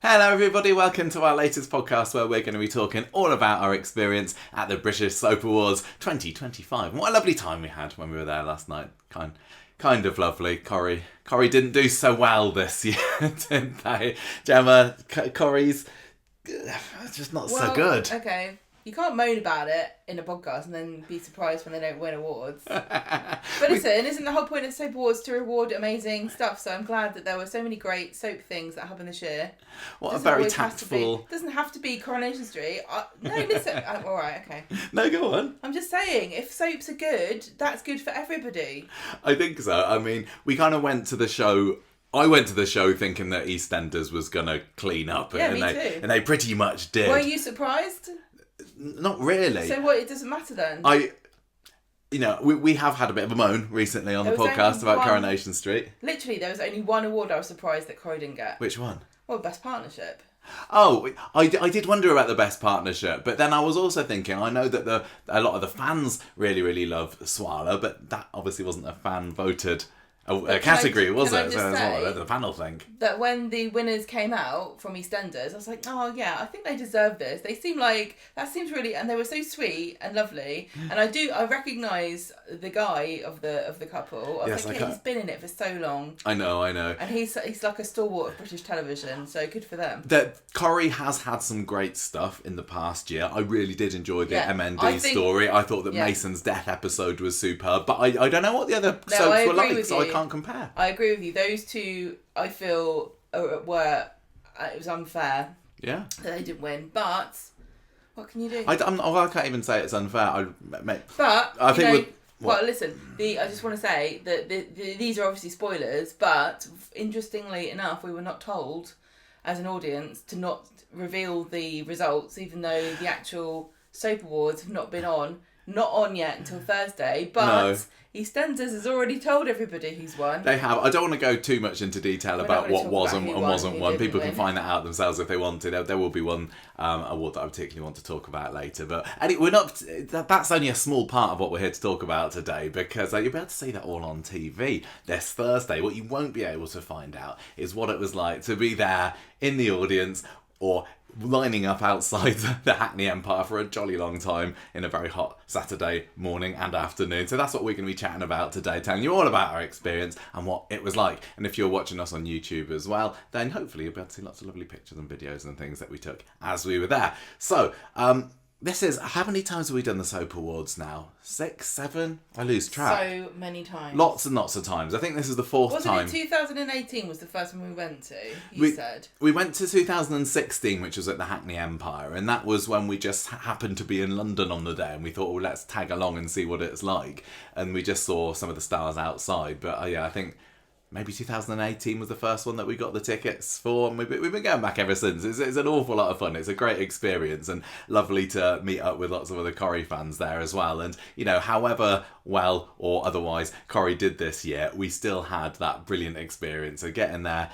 Hello everybody, welcome to our latest podcast where we're going to be talking all about our experience at the British Soap Awards 2025. And what a lovely time we had when we were there last night. Kind of lovely. Corrie didn't do so well this year, didn't they? Gemma, Corrie's just not so good. Okay. You can't moan about it in a podcast and then be surprised when they don't win awards. But listen, isn't the whole point of Soap Awards to reward amazing stuff? So I'm glad that there were so many great soap things that happened this year. What a very tactful... Doesn't have to be Coronation Street. No, listen. All right, okay. No, go on. I'm just saying, if soaps are good, that's good for everybody. I think so. I mean, we kind of went to the show... I went to the show thinking that EastEnders was going to clean up. Yeah, me too. And they pretty much did. Were you surprised? Not really. So what? It doesn't matter then. We have had a bit of a moan recently on the podcast about Coronation Street. Literally, there was only one award I was surprised that Corrie didn't get. Which one? Well, Best Partnership. Oh, I did wonder about the Best Partnership, but then I was also thinking, I know that a lot of the fans really love Swallow, but that obviously wasn't a fan voted category, was it? So that's what the panel think. That when the winners came out from EastEnders, I was like, oh yeah, I think they deserve this. They seem like, that seems really, and they were so sweet and lovely. And I recognise the guy of the couple. I was like, he's been in it for so long. I know. And he's like a stalwart of British television, so good for them. That Corrie has had some great stuff in the past year. I really did enjoy the MND story. I thought that Mason's death episode was superb, but I don't know what the other soaps were like, so I can't compare. I agree with you. Those two, I feel, were it was unfair. Yeah. That they didn't win, but what can you do? I can't even say it's unfair. Listen. I just want to say that these are obviously spoilers, but interestingly enough, we were not told as an audience to not reveal the results, even though the actual soap awards have not on yet until Thursday. But no. EastEnders has already told everybody who's won. They have. I don't want to go too much into detail about what was and wasn't won. People can find that out themselves if they want to. There will be one award that I particularly want to talk about later. But anyway, we're not. That's only a small part of what we're here to talk about today, because you'll be able to see that all on TV this Thursday. What you won't be able to find out is what it was like to be there in the audience or lining up outside the Hackney Empire for a jolly long time in a very hot Saturday morning and afternoon. So that's what we're going to be chatting about today, telling you all about our experience and what it was like. And if you're watching us on YouTube as well, then hopefully you'll be able to see lots of lovely pictures and videos and things that we took as we were there. So, this is, how many times have we done the Soap Awards now? 6, 7? I lose track. So many times. Lots and lots of times. I think this is the fourth time. Wasn't it 2018 was the first one we went to, you said? We went to 2016, which was at the Hackney Empire, and that was when we just happened to be in London on the day, and we thought, well, let's tag along and see what it's like. And we just saw some of the stars outside. But I think... maybe 2018 was the first one that we got the tickets for, and we've been going back ever since. It's an awful lot of fun. It's a great experience and lovely to meet up with lots of other Corrie fans there as well. And, however well or otherwise Corrie did this year, we still had that brilliant experience of getting there,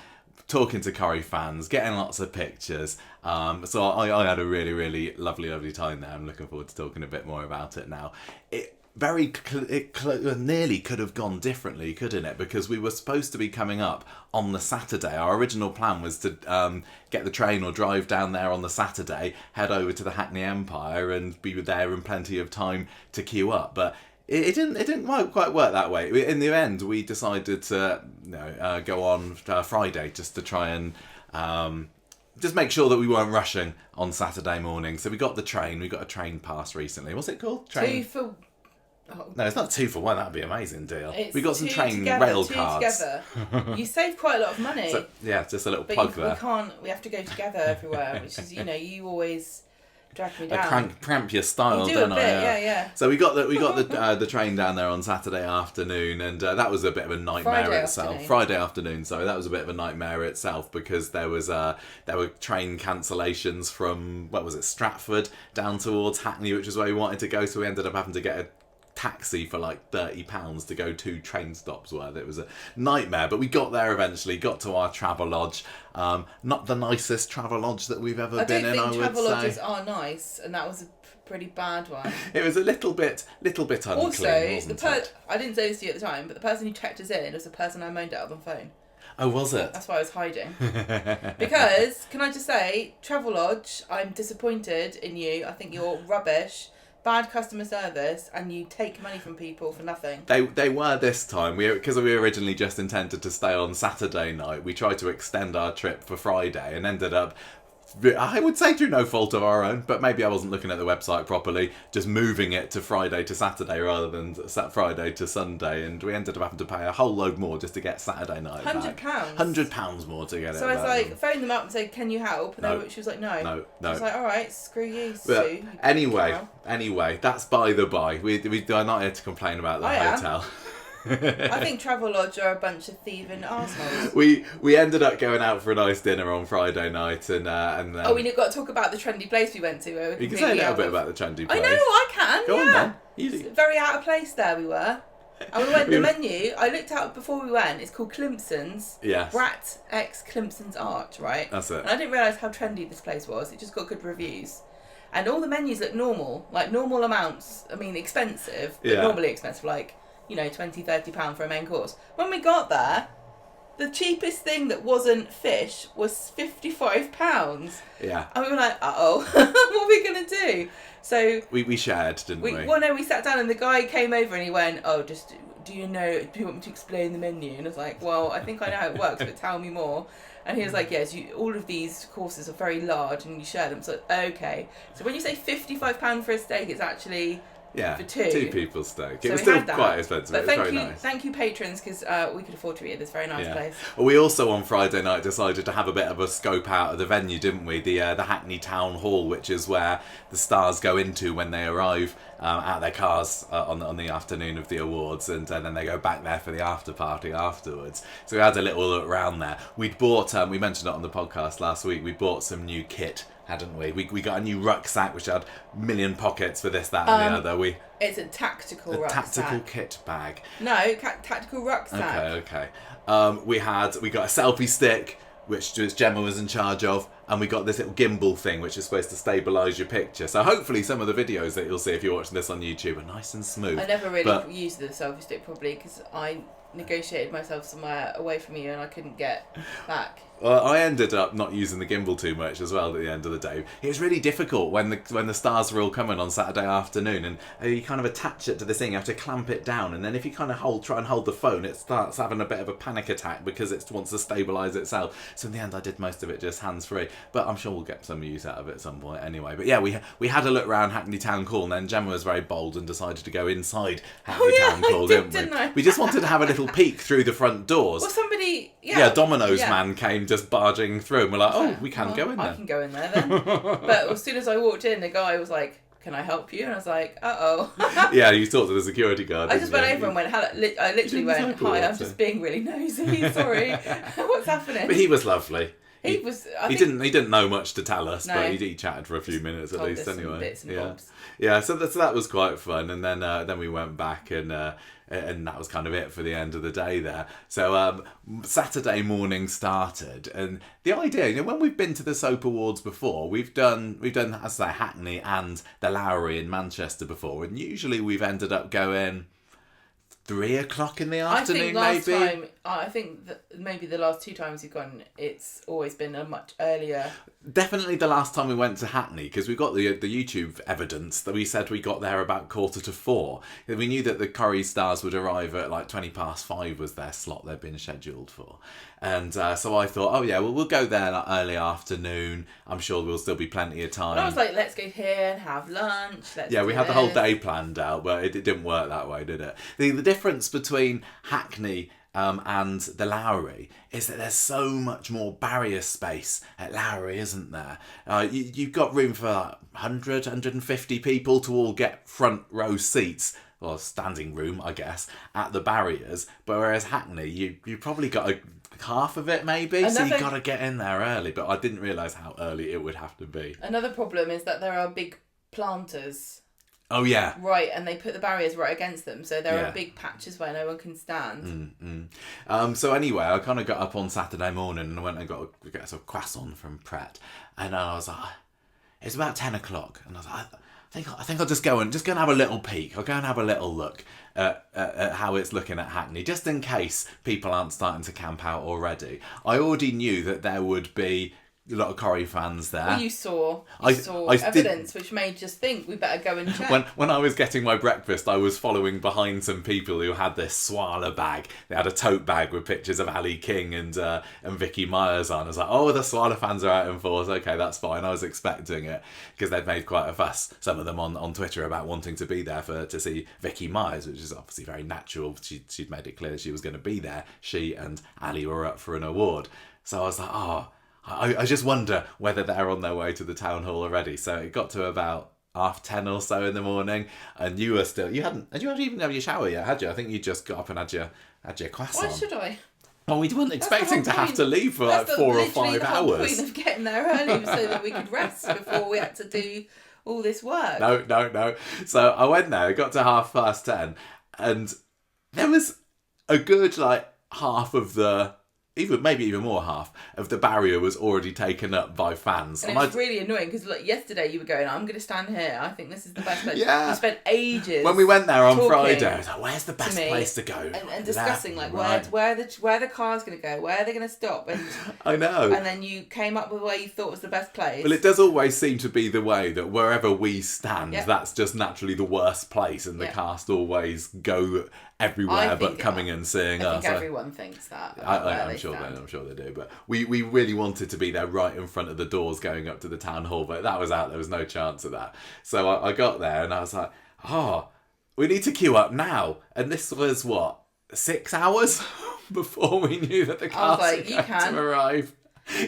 talking to Corrie fans, getting lots of pictures. So I had a really, really lovely time there. I'm looking forward to talking a bit more about it now. It nearly could have gone differently, couldn't it? Because we were supposed to be coming up on the Saturday. Our original plan was to get the train or drive down there on the Saturday, head over to the Hackney Empire and be there in plenty of time to queue up. But it didn't quite work that way. In the end, we decided to go on Friday just to try and just make sure that we weren't rushing on Saturday morning. So we got the train. We got a train pass recently. What's it called? Train. 2 for... Oh. No, it's not 2 for 1. That'd be an amazing deal. We got some train rail cards. Together. You save quite a lot of money. So, yeah, just a little plug there. We have to go together everywhere, which is, you always drag me down. Cramp your style, you do don't a bit, I? Yeah. So we got the train down there on Saturday afternoon, and that was a bit of a nightmare itself. Friday afternoon, sorry, that was a bit of a nightmare itself because there were train cancellations from Stratford down towards Hackney, which is where we wanted to go. So we ended up having to get a taxi for like £30 to go 2 train stops worth. It was a nightmare, but we got there eventually, got to our travel lodge. Not the nicest travel lodge that we've ever been in, I would say. I don't think travel lodges are nice, and that was a pretty bad one. It was a little bit unclean, also, wasn't it? I didn't say this to you at the time, but the person who checked us in was the person I moaned at on the phone. Oh, was it? That's why I was hiding. Because, can I just say, Travelodge, I'm disappointed in you. I think you're rubbish. Bad customer service, and you take money from people for nothing. They were this time. Because we originally just intended to stay on Saturday night. We tried to extend our trip for Friday and ended up, I would say through no fault of our own, but maybe I wasn't looking at the website properly, just moving it to Friday to Saturday rather than Friday to Sunday, and we ended up having to pay a whole load more just to get Saturday night £100. £100 more to get it. So I was like, phoned them up and said, "Can you help?" And she was like, "No." No. She was like, "All right, screw you, But Sue." anyway, that's by the by. We are not here to complain about the hotel. I think Travelodge are a bunch of thieving arseholes. We ended up going out for a nice dinner on Friday night, and then we got to talk about the trendy place we went to. Where you can say a little bit about the trendy place. I know, I can. Go on then. It's very out of place there we were. And we went the menu. I looked out before we went. It's called Klimpson's. Yes. Brat X Klimpson's Arch, right? That's it. And I didn't realise how trendy this place was. It just got good reviews. And all the menus look normal, like normal amounts. I mean, expensive, but normally expensive, like, £20, £30 for a main course. When we got there, the cheapest thing that wasn't fish was £55. Yeah. And we were like, uh-oh, what are we going to do? So we shared, didn't we? Well, no, we sat down and the guy came over and he went, "Oh, do you want me to explain the menu?" And I was like, "Well, I think I know how it works, but tell me more." And he was like, "Yes, all of these courses are very large and you share them." So, okay. So when you say £55 for a steak, it's actually... for two people's steak. So it was still quite expensive. But it was very nice. Thank you, patrons, because we could afford to eat at this very nice place. Well, we also on Friday night decided to have a bit of a scope out of the venue, didn't we? The Hackney Town Hall, which is where the stars go into when they arrive at their cars on the afternoon of the awards, and then they go back there for the after party afterwards. So we had a little look around there. We'd bought, we mentioned it on the podcast last week, we bought some new kit, hadn't we? We got a new rucksack which had a million pockets for this, that and the other. It's a tactical rucksack. Tactical kit bag. No, tactical rucksack. Okay. We got a selfie stick, which Gemma was in charge of, and we got this little gimbal thing which is supposed to stabilise your picture. So hopefully some of the videos that you'll see if you're watching this on YouTube are nice and smooth. I never really used the selfie stick probably because I negotiated myself somewhere away from you and I couldn't get back. Well, I ended up not using the gimbal too much as well at the end of the day. It was really difficult when the stars were all coming on Saturday afternoon, and you kind of attach it to this thing. You have to clamp it down, and then if you kind of try and hold the phone, it starts having a bit of a panic attack because it wants to stabilise itself. So in the end, I did most of it just hands-free. But I'm sure we'll get some use out of it at some point anyway. But yeah, we had a look around Hackney Town Hall, and then Gemma was very bold and decided to go inside Hackney Town Hall, didn't we? We just wanted to have a little peek through the front doors. Well, somebody... Domino's man came just barging through, and we're like, "Oh, we can go in there." I can go in there then. But as soon as I walked in, the guy was like, "Can I help you?" And I was like, "Uh-oh." Yeah, you talked to the security guard. I just went over and went, I literally went, "Hi, I'm just being really nosy. Sorry, what's happening?" But he was lovely. He was. He didn't know much to tell us, but he chatted for a few minutes at least anyway. Bits and bobs. Yeah. So that was quite fun, and then we went back and that was kind of it for the end of the day there. So Saturday morning started, and the idea, when we've been to the Soap Awards before, we've done as I say Hackney and the Lowry in Manchester before, and usually we've ended up going 3 o'clock in the afternoon, I think that maybe the last 2 times you've gone, it's always been a much earlier. Definitely the last time we went to Hackney, because we got the YouTube evidence that we said we got there about 3:45. We knew that the Corrie stars would arrive at like 5:20 was their slot they'd been scheduled for. And so I thought, oh yeah, well, we'll go there like early afternoon. I'm sure there'll still be plenty of time. And I was like, let's go here and have lunch. We had the whole day planned out, but it didn't work that way, did it? The difference between Hackney and the Lowry is that there's so much more barrier space at Lowry, isn't there? You've got room for 100, 150 people to all get front row seats, or standing room, I guess, at the barriers. But whereas Hackney, you probably got half of it maybe, so you got to get in there early. But I didn't realise how early it would have to be. Another problem is that there are big planters. Oh yeah. Right, and they put the barriers right against them, so there are big patches where no one can stand. So anyway, I kind of got up on Saturday morning and went and got a croissant from Pret, and I was like, it's about 10 o'clock, and I was like, I think I'll just go and have a little peek. I'll go and have a little look. at how it's looking at Hackney, just in case people aren't starting to camp out already. I already knew that there would be a lot of Corrie fans there. Well, you saw I evidence which made us think we better go and check. When I was getting my breakfast, I was following behind some people who had this Swala bag. They had a tote bag with pictures of Ali King and Vicky Myers on. I was like, oh, the Swala fans are out in force. Okay, that's fine. I was expecting it because they'd made quite a fuss, some of them on Twitter, about wanting to be there to see Vicky Myers, which is obviously very natural. She'd made it clear she was going to be there. She and Ali were up for an award. So I was like, oh, I just wonder whether they're on their way to the town hall already. So it got to about 10:30 or so in the morning, and you hadn't even had your shower yet, had you? I think you just got up and had your croissant. Why should I? Well, we weren't expecting to have to leave for like 4 or 5 hours. That's the point of getting there early so that we could rest before we had to do all this work. No. So I went there, got to 10:30, and there was a good half of the, maybe even more half of the barrier was already taken up by fans. And it was really annoying because yesterday you were going, I'm going to stand here. I think this is the best place. Yeah. You spent ages. When we went there on Friday, I was like, where's the best place to go? And discussing where the car's going to go, where they're going to stop. And I know. And then you came up with where you thought was the best place. Well, it does always seem to be the way that wherever we stand, that's just naturally the worst place, and the cast always go everywhere but coming and seeing us. I think everyone thinks that. I'm sure they do. But we really wanted to be there right in front of the doors going up to the town hall, but that was out. There was no chance of that. So I got there and I was like, we need to queue up now. And this was 6 hours before we knew that the cast was going to arrive.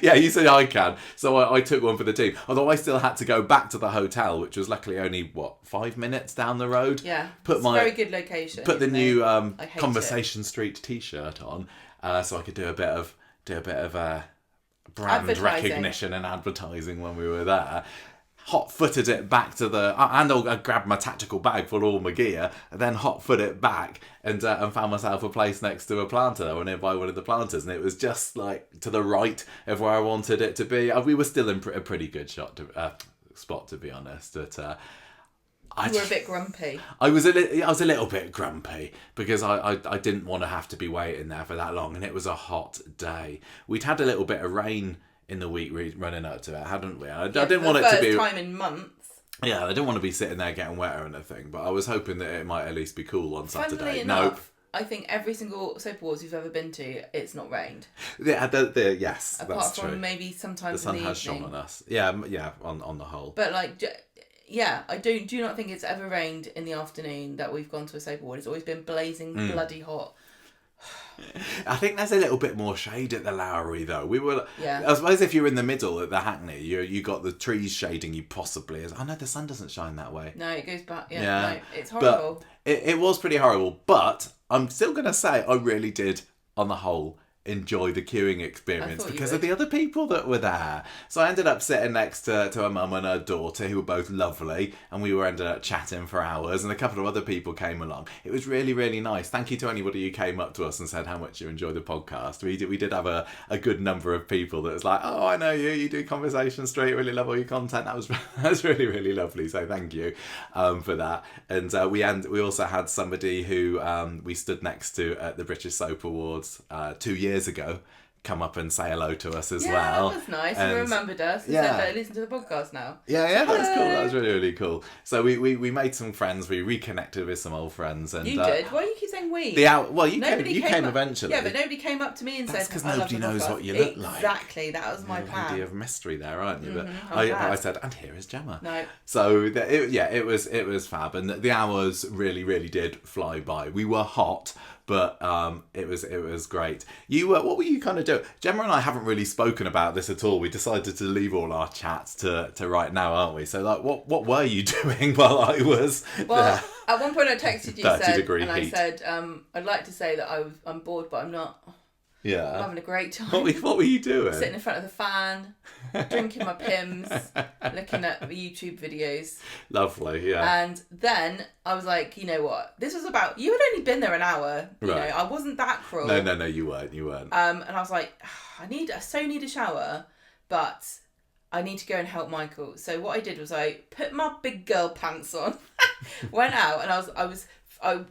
Yeah, you said I can. So I took one for the team. Although I still had to go back to the hotel, which was luckily only 5 minutes down the road. Yeah, it's a very good location. Put the new Coronation Street T-shirt on, so I could do a bit of brand recognition and advertising when we were there. Hot-footed it back to the... and I grabbed my tactical bag full of all my gear, and then hot-foot it back and found myself a place next to a planter or nearby one of the planters, and it was just to the right of where I wanted it to be. We were still in a pretty good spot, to be honest, but... you were a bit grumpy. I was a little bit grumpy because I didn't want to have to be waiting there for that long, and it was a hot day. We'd had a little bit of rain in the week running up to it, hadn't we? I didn't want it to be first time in months. Yeah, I didn't want to be sitting there getting wet or anything, but I was hoping that it might at least be cool on Saturday. Funnily enough, I think every single soap awards you've ever been to, it's not rained. Yeah, yes, apart that's true. Apart from maybe sometimes the sun in the has evening. shone on us. Yeah, on the whole. But I do not think it's ever rained in the afternoon that we've gone to a soap award. It's always been blazing bloody hot. I think there's a little bit more shade at the Lowry though. We were, I suppose, if you're in the middle at the Hackney, you got the trees shading you possibly. Oh no, the sun doesn't shine that way. No, it goes back. No, it's horrible. But it was pretty horrible. But I'm still gonna say I really did, on the whole, enjoy the queuing experience because of the other people that were there. So I ended up sitting next to a mum and her daughter, who were both lovely, and we ended up chatting for hours, and a couple of other people came along. It was really, really nice. Thank you to anybody who came up to us and said how much you enjoyed the podcast. We did have a good number of people that was like, oh, I know you do Conversation Street, really love all your content. That was really, really lovely, so thank you for that. And we also had somebody who we stood next to at the British Soap Awards 2 years ago come up and say hello to us as well. Yeah, that was nice. He remembered us and said that he listened to the podcast now. Yeah, that's cool. That was really, really cool. So we made some friends. We reconnected with some old friends. And you did? Why do you keep saying we? You came eventually. Yeah, but nobody came up to me and that's said, because nobody knows what you look like. Exactly, that was my plan. Idea of mystery there, aren't you? Mm-hmm, but I said, and here is Gemma. No. So it was fab, and the hours really, really did fly by. We were hot, but it was great. What were you kind of doing? Gemma and I haven't really spoken about this at all. We decided to leave all our chats to right now, aren't we? So what were you doing while I was there? At one point I texted you, 30-degree heat. I said, I'd like to say that I'm bored, but I'm not. Yeah. I'm having a great time. What were you doing? Sitting in front of the fan, drinking my Pims, looking at YouTube videos. Lovely, yeah. And then I was like, you know what? This was about... You had only been there an hour. You know, I wasn't that cruel. No, you weren't. And I was like, I so need a shower, but I need to go and help Michael. So what I did was I put my big girl pants on, went out, and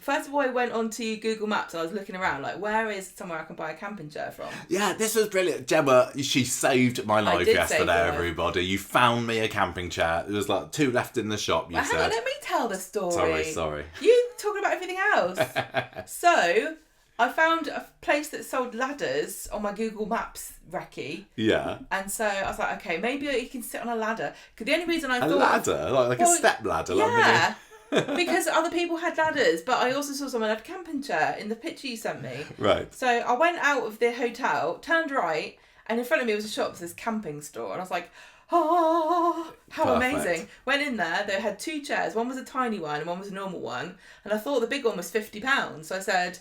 first of all, I went onto Google Maps and I was looking around, like, where is somewhere I can buy a camping chair from? Yeah, this was brilliant. Gemma, she saved my life did save yesterday, your life. everybody. You found me a camping chair. There was like 2 left in the shop, you Hang said. on, let me tell the story. Sorry. You talking about everything else. So, I found a place that sold ladders on my Google Maps recce. Yeah. And so I was like, okay, maybe you can sit on a ladder. Because the only reason I A thought... ladder? Like a step ladder? Yeah. Because other people had ladders, but I also saw someone had a camping chair in the picture you sent me. Right. So I went out of the hotel, turned right, and in front of me was a shop that says camping store. And I was like, oh, how Perfect. amazing. Went in there, they had 2 chairs. One was a tiny one and one was a normal one. And I thought the big one was £50. So I said,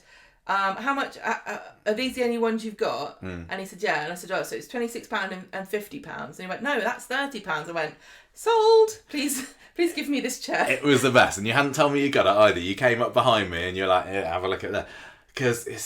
how much, are these the only ones you've got? And he said, yeah. And I said, oh, so it's £26 and £50. And he went, no, that's £30. I went, sold. Please give me this chair. It was the best. And you hadn't told me you got it either. You came up behind me and you're like, here, have a look at that.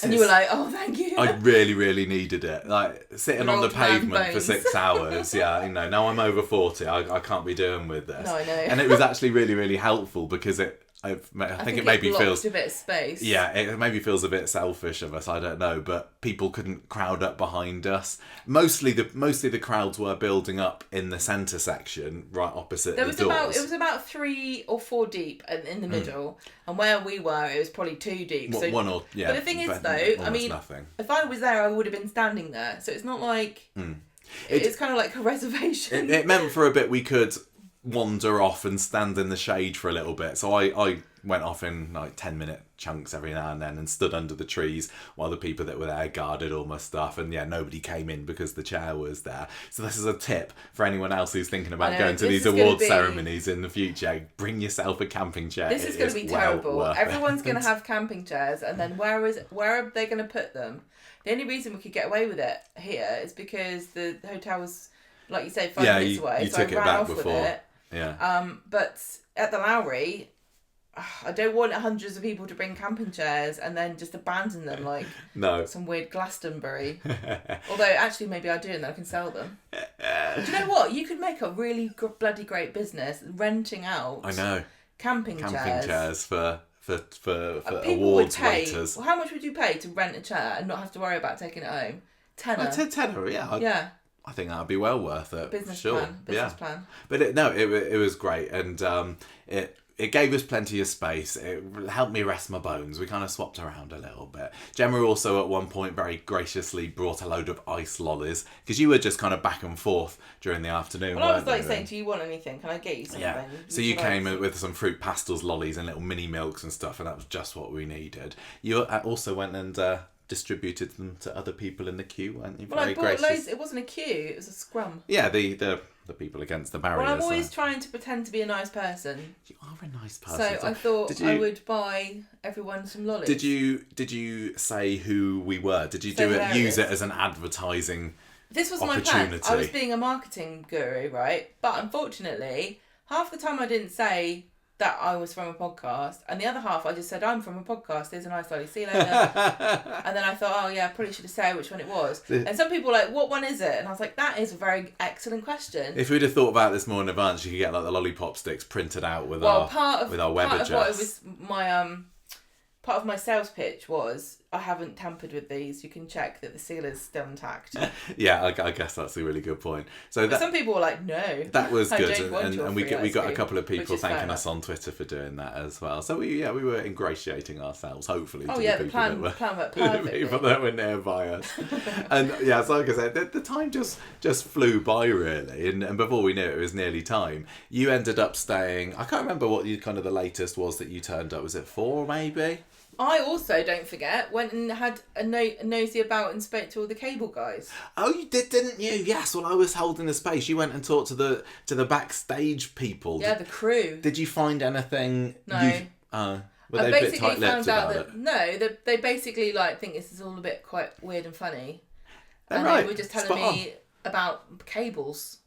And you were like, oh, thank you. I really, really needed it. Like, sitting on the old man pavement for bones. 6 hours. Yeah, now I'm over 40. I can't be doing with this. No, I know. And it was actually really, really helpful because I think it maybe feels a bit of space. Yeah, it maybe feels a bit selfish of us. I don't know, but people couldn't crowd up behind us. Mostly the crowds were building up in the centre section, right opposite the doors. It was about 3 or 4 deep in the middle, and where we were, it was probably 2 deep. But the thing is, though, I mean, nothing. if I was there, I would have been standing there. So it's not like it's kind of like a reservation. It meant for a bit we could wander off and stand in the shade for a little bit. So I went off in like 10-minute chunks every now and then and stood under the trees while the people that were there guarded all my stuff. And yeah, nobody came in because the chair was there. So this is a tip for anyone else who's thinking about going to these award ceremonies in the future. Bring yourself a camping chair. This is going to be terrible. Everyone's going to have camping chairs, and then where are they going to put them? The only reason we could get away with it here is because the hotel was, like you say, 5 minutes away. You so took I it ran back off before. with it. Yeah. But at the Lowry, I don't want hundreds of people to bring camping chairs and then just abandon them like some weird Glastonbury. Although actually maybe I do, and then I can sell them. Do you know what? You could make a really bloody great business renting out. I know. Camping chairs for people awards would pay. waiters. Well, how much would you pay to rent a chair and not have to worry about taking it home? Tenner. Tenner, yeah. I think that would be well worth it. Business sure. plan. But it was great, and it gave us plenty of space. It helped me rest my bones. We kind of swapped around a little bit. Gemma also at one point very graciously brought a load of ice lollies because you were just kind of back and forth during the afternoon. Well, I was like saying, do you want anything? Can I get you something? Yeah. So you came with some fruit pastels, lollies, and little mini milks and stuff, and that was just what we needed. You also went and distributed them to other people in the queue, weren't you? Well, I bought loads. It wasn't a queue; it was a scrum. Yeah, the people against the barriers. Well, I'm always trying to pretend to be a nice person. You are a nice person. So I thought I would buy everyone some lollies. Did you say who we were? Did you use it as an advertising? This was my plan. I was being a marketing guru, right? But unfortunately, half the time I didn't say that I was from a podcast, and the other half I just said I'm from a podcast. There's a nice lolly. See you later. And then I thought, oh yeah, I probably should have said which one it was. And some people were like, what one is it? And I was like, that is a very excellent question. If we'd have thought about this more in advance, you could get like the lollipop sticks printed out with our web address. What it was part of my sales pitch was, I haven't tampered with these. You can check that the seal is still intact. Yeah, I guess that's a really good point. So some people were like, no. That was good, and we got a cream, couple of people thanking us on Twitter for doing that as well. So we were ingratiating ourselves, hopefully, to the people that were nearby us. And yeah, so like I said, the time just flew by really, and before we knew it, it was nearly time. You ended up staying. I can't remember what kind of the latest was that you turned up. Was it 4 maybe? I also, don't forget, went and had a nosy about and spoke to all the cable guys. Oh, you did, didn't you? Yes. Well, I was holding the space. You went and talked to the backstage people. Yeah, the crew. Did you find anything? No. Were they a bit tight-lipped about it? No, they basically think this is all a bit quite weird and funny. They were just telling me about cables.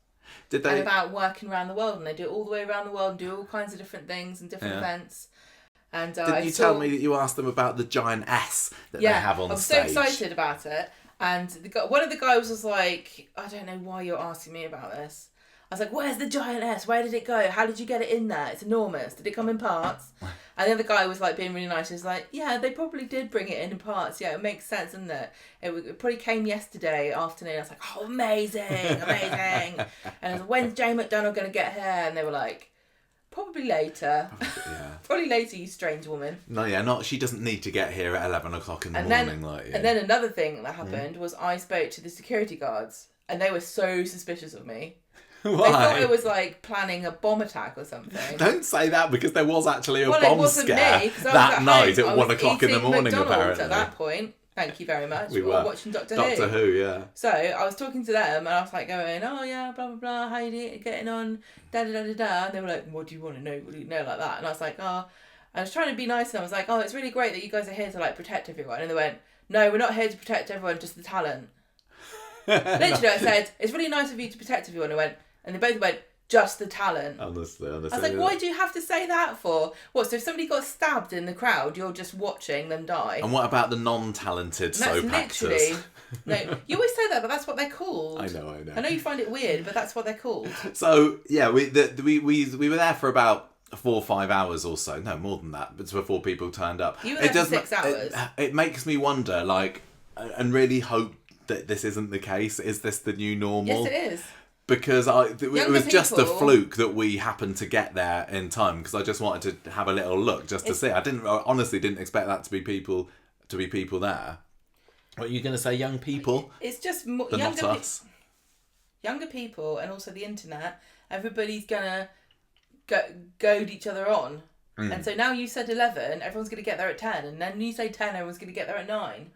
Did they? And about working around the world, and they do it all the way around the world and do all kinds of different things and different events. And did you tell me that you asked them about the giant S that they have on stage? I was so excited about it. And one of the guys was like, I don't know why you're asking me about this. I was like, where's the giantess? Where did it go? How did you get it in there? It's enormous. Did it come in parts? And the other guy was like being really nice. He was like, yeah, they probably did bring it in parts. Yeah, it makes sense, doesn't it? It probably came yesterday afternoon. I was like, oh, amazing. And I was like, when's Jane McDonald going to get here? And they were like, probably later. Probably later, you strange woman. No, yeah, she doesn't need to get here at 11 o'clock in the morning. And then another thing that happened was I spoke to the security guards and they were so suspicious of me. Why? They thought I was like planning a bomb attack or something. Don't say that, because there was actually a bomb scare that night at 1 o'clock in the morning, McDonald's apparently. At that point. Thank you very much. We were watching Doctor Who. Doctor Who, yeah. So I was talking to them and I was like going, oh yeah, blah, blah, blah, how you getting on, da, da, da, da, da. And they were like, what do you want to know? What do you know, like that? And I was like, oh, I was trying to be nice and I was like, oh, it's really great that you guys are here to like protect everyone. And they went, no, we're not here to protect everyone, just the talent. Literally, I said, it's really nice of you to protect everyone. And they both went, just the talent. Honestly. I was like, why do you have to say that for? What, so if somebody got stabbed in the crowd, you're just watching them die? And what about the non-talented soap actors? No, you always say that, but that's what they're called. I know. I know you find it weird, but that's what they're called. So, yeah, we were there for about 4 or 5 hours or so. No, more than that. But before people turned up. You were there for 6 hours. It makes me wonder, like, and really hope that this isn't the case. Is this the new normal? Yes, it is. Because it was just a fluke that we happened to get there in time, because I just wanted to have a little look just to see. I honestly didn't expect that to be people there. What are you going to say, young people? It's just not us. Younger people, and also the internet. Everybody's gonna goad each other on, and so now you said 11. Everyone's gonna get there at 10, and then you say 10. Everyone's gonna get there at 9.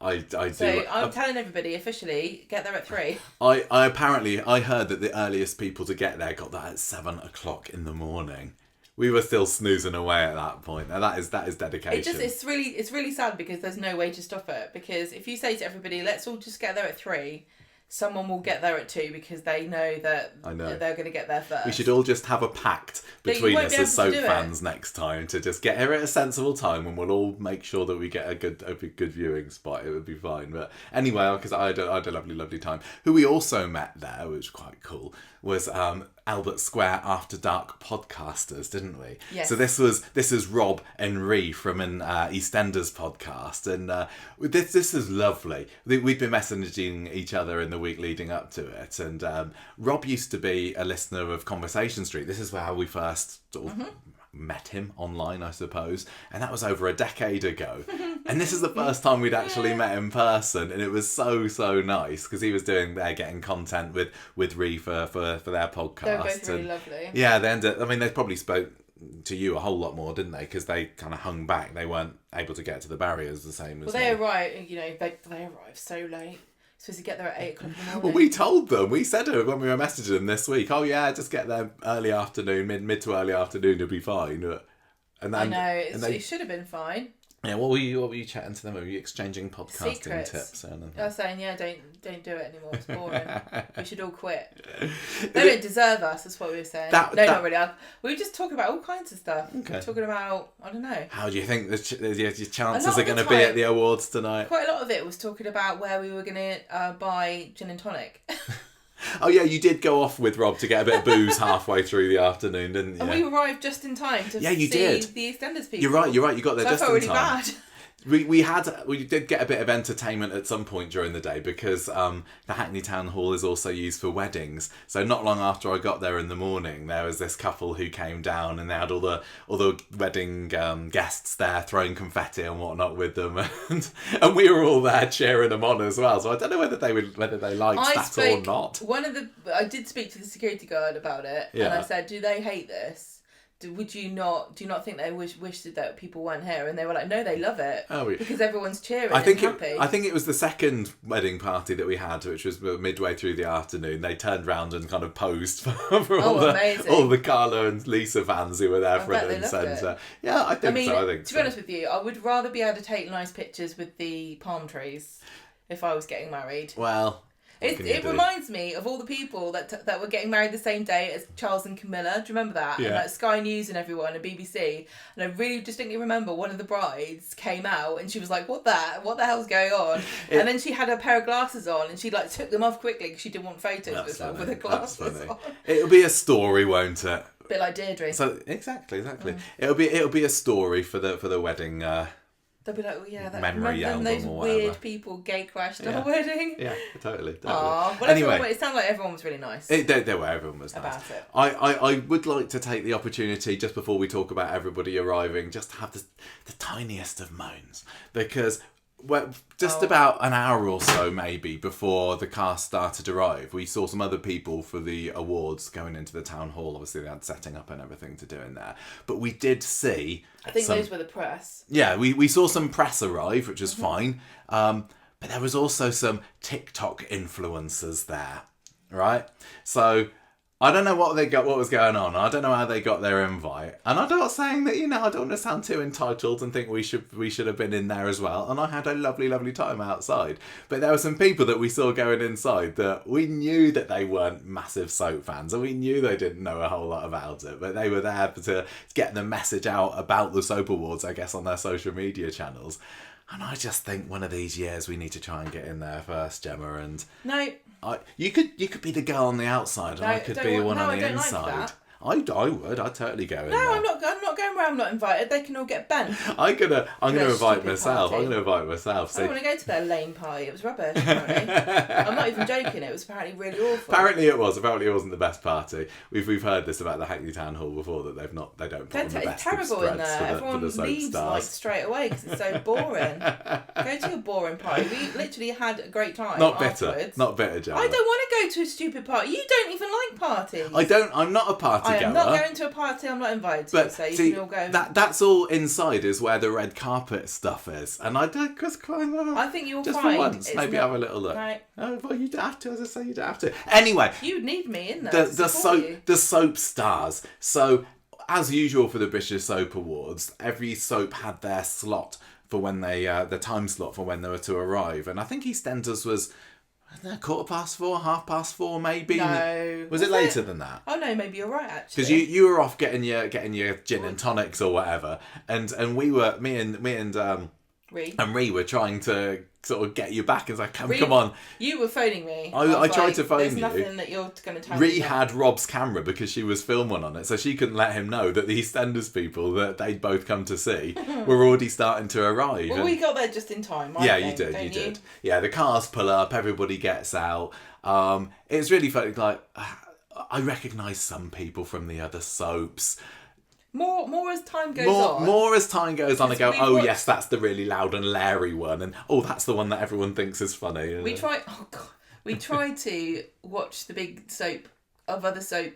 I do. So I'm telling everybody officially, get there at 3. I heard that the earliest people to get there got that at 7 o'clock in the morning. We were still snoozing away at that point. Now that is dedication. It's really sad because there's no way to stop it. Because if you say to everybody, let's all just get there at 3, someone will get there at 2 because they know that they're going to get there first. We should all just have a pact between us as soap fans next time to just get here at a sensible time, and we'll all make sure that we get a good viewing spot. It would be fine. But anyway, because I had a lovely time. Who we also met there, which was quite cool, was Albert Square After Dark podcasters, didn't we? Yes. So this is Rob and Ree from an EastEnders podcast, and this is lovely. We've been messaging each other in the week leading up to it, and Rob used to be a listener of Coronation Street. This is how we first sort of met him online, I suppose, and that was over a decade ago. And this is the first time we'd actually met in person, and it was so nice because he was getting content with Ree for their podcast. They're both really lovely. Yeah, they probably spoke to you a whole lot more, didn't they? Because they kind of hung back. They weren't able to get to the barriers the same as they arrived. They arrived so late. Supposed to get there at 8 o'clock in the morning. Well, we told them. We said it when we were messaging them this week. Oh yeah, just get there early afternoon, mid to early afternoon, you'll be fine. And then, I know it should have been fine. Yeah, what were you chatting to them? Were you exchanging podcasting Secrets. tips? I was saying, don't do it anymore. It's boring. We should all quit. They don't deserve us. That's what we were saying. Not really. We were just talking about all kinds of stuff. Okay. Talking about, I don't know. How do you think your chances are going to be at the awards tonight? Quite a lot of it was talking about where we were going to buy gin and tonic. Oh yeah, you did go off with Rob to get a bit of booze halfway through the afternoon, didn't you? And we arrived just in time to see the EastEnders people. You're right. You got there just in time. I felt really bad. We did get a bit of entertainment at some point during the day because the Hackney Town Hall is also used for weddings. So not long after I got there in the morning, there was this couple who came down and they had all the wedding guests there throwing confetti and whatnot with them, and we were all there cheering them on as well. So I don't know whether they liked that or not. I did speak to the security guard about it, and I said, "Do they hate this? Do you not think they wish that people weren't here?" And they were like, "No, they love it because everyone's cheering and happy." I think it was the second wedding party that we had, which was midway through the afternoon. They turned round and kind of posed for all the Carla and Lisa fans who were there front and centre. Yeah, I think so. To be honest with you, I would rather be able to take nice pictures with the palm trees if I was getting married. Well, It reminds me of all the people that were getting married the same day as Charles and Camilla. Do you remember that? Yeah. And like Sky News and everyone and BBC. And I really distinctly remember one of the brides came out and she was like, what the hell's going on? And then she had a pair of glasses on and she like took them off quickly because she didn't want photos of herself with her glasses on. It'll be a story, won't it? A bit like Deirdre. So exactly. It'll be a story for the wedding. They'll be like, oh yeah, that memory album those or whatever. weird people gay crashed our wedding. Yeah, totally. Aww, but anyway, it sounded like everyone was really nice. They were. Everyone was nice. About it. I would like to take the opportunity just before we talk about everybody arriving, just to have the tiniest of moans, because about an hour or so maybe before the cast started to arrive, we saw some other people for the awards going into the town hall. Obviously they had setting up and everything to do in there, but we did see, I think those were the press. Yeah, we saw some press arrive, which was fine, but there was also some TikTok influencers there, right? So I don't know what was going on. I don't know how they got their invite. And I'm not saying that, I don't want to sound too entitled and think we should have been in there as well. And I had a lovely, lovely time outside. But there were some people that we saw going inside that we knew that they weren't massive soap fans, and we knew they didn't know a whole lot about it. But they were there to get the message out about the Soap Awards, I guess, on their social media channels. And I just think one of these years we need to try and get in there first, Gemma. And no. You could be the girl on the outside, and I could be the one on the inside. Like I would. I'd totally go in there. I'm not going where I'm not invited. They can all get bent. I'm gonna invite myself. Party. I'm gonna invite myself. I don't want to go to their lame party. It was rubbish. Apparently. I'm not even joking. It was apparently really awful. Apparently it was. Apparently it wasn't the best party. We've heard this about the Hackney Town Hall before, that they don't put on the best It's terrible in there. Everyone leaves like straight away because it's so boring. Go to a boring party. We literally had a great time. Not afterwards. bitter, Gemma. I don't want to go to a stupid party. You don't even like parties. I'm not a party goer. I am not going to a party I'm not invited to, but so you see, can all go. That's all inside is where the red carpet stuff is, and I don't I think you'll just find for once maybe have a little look. Right. Oh, well, you don't have to, as I say, you don't have to. Anyway, you need me in there. The soap stars. So as usual for the British Soap Awards, every soap had their slot for when they the time slot for when they were to arrive, and I think EastEnders was 4:15, 4:30 maybe. No. Was it later than that? Oh no, maybe you're right actually. Because you were off getting your gin and tonics or whatever, and me and Ree were trying to sort of get you back and say, come on. You were phoning me. I tried to phone There's you. nothing that you're going to tell me. Ree had Rob's camera because she was filming on it, so she couldn't let him know that the EastEnders people that they'd both come to see were already starting to arrive. Well, we got there just in time. You did. Yeah, the cars pull up, everybody gets out. It's really funny. Like, I recognise some people from the other soaps. More as time goes on. More as time goes on, I go, yes, that's the really loud and Larry one, and that's the one that everyone thinks is funny. We try to watch the big soap of other soap,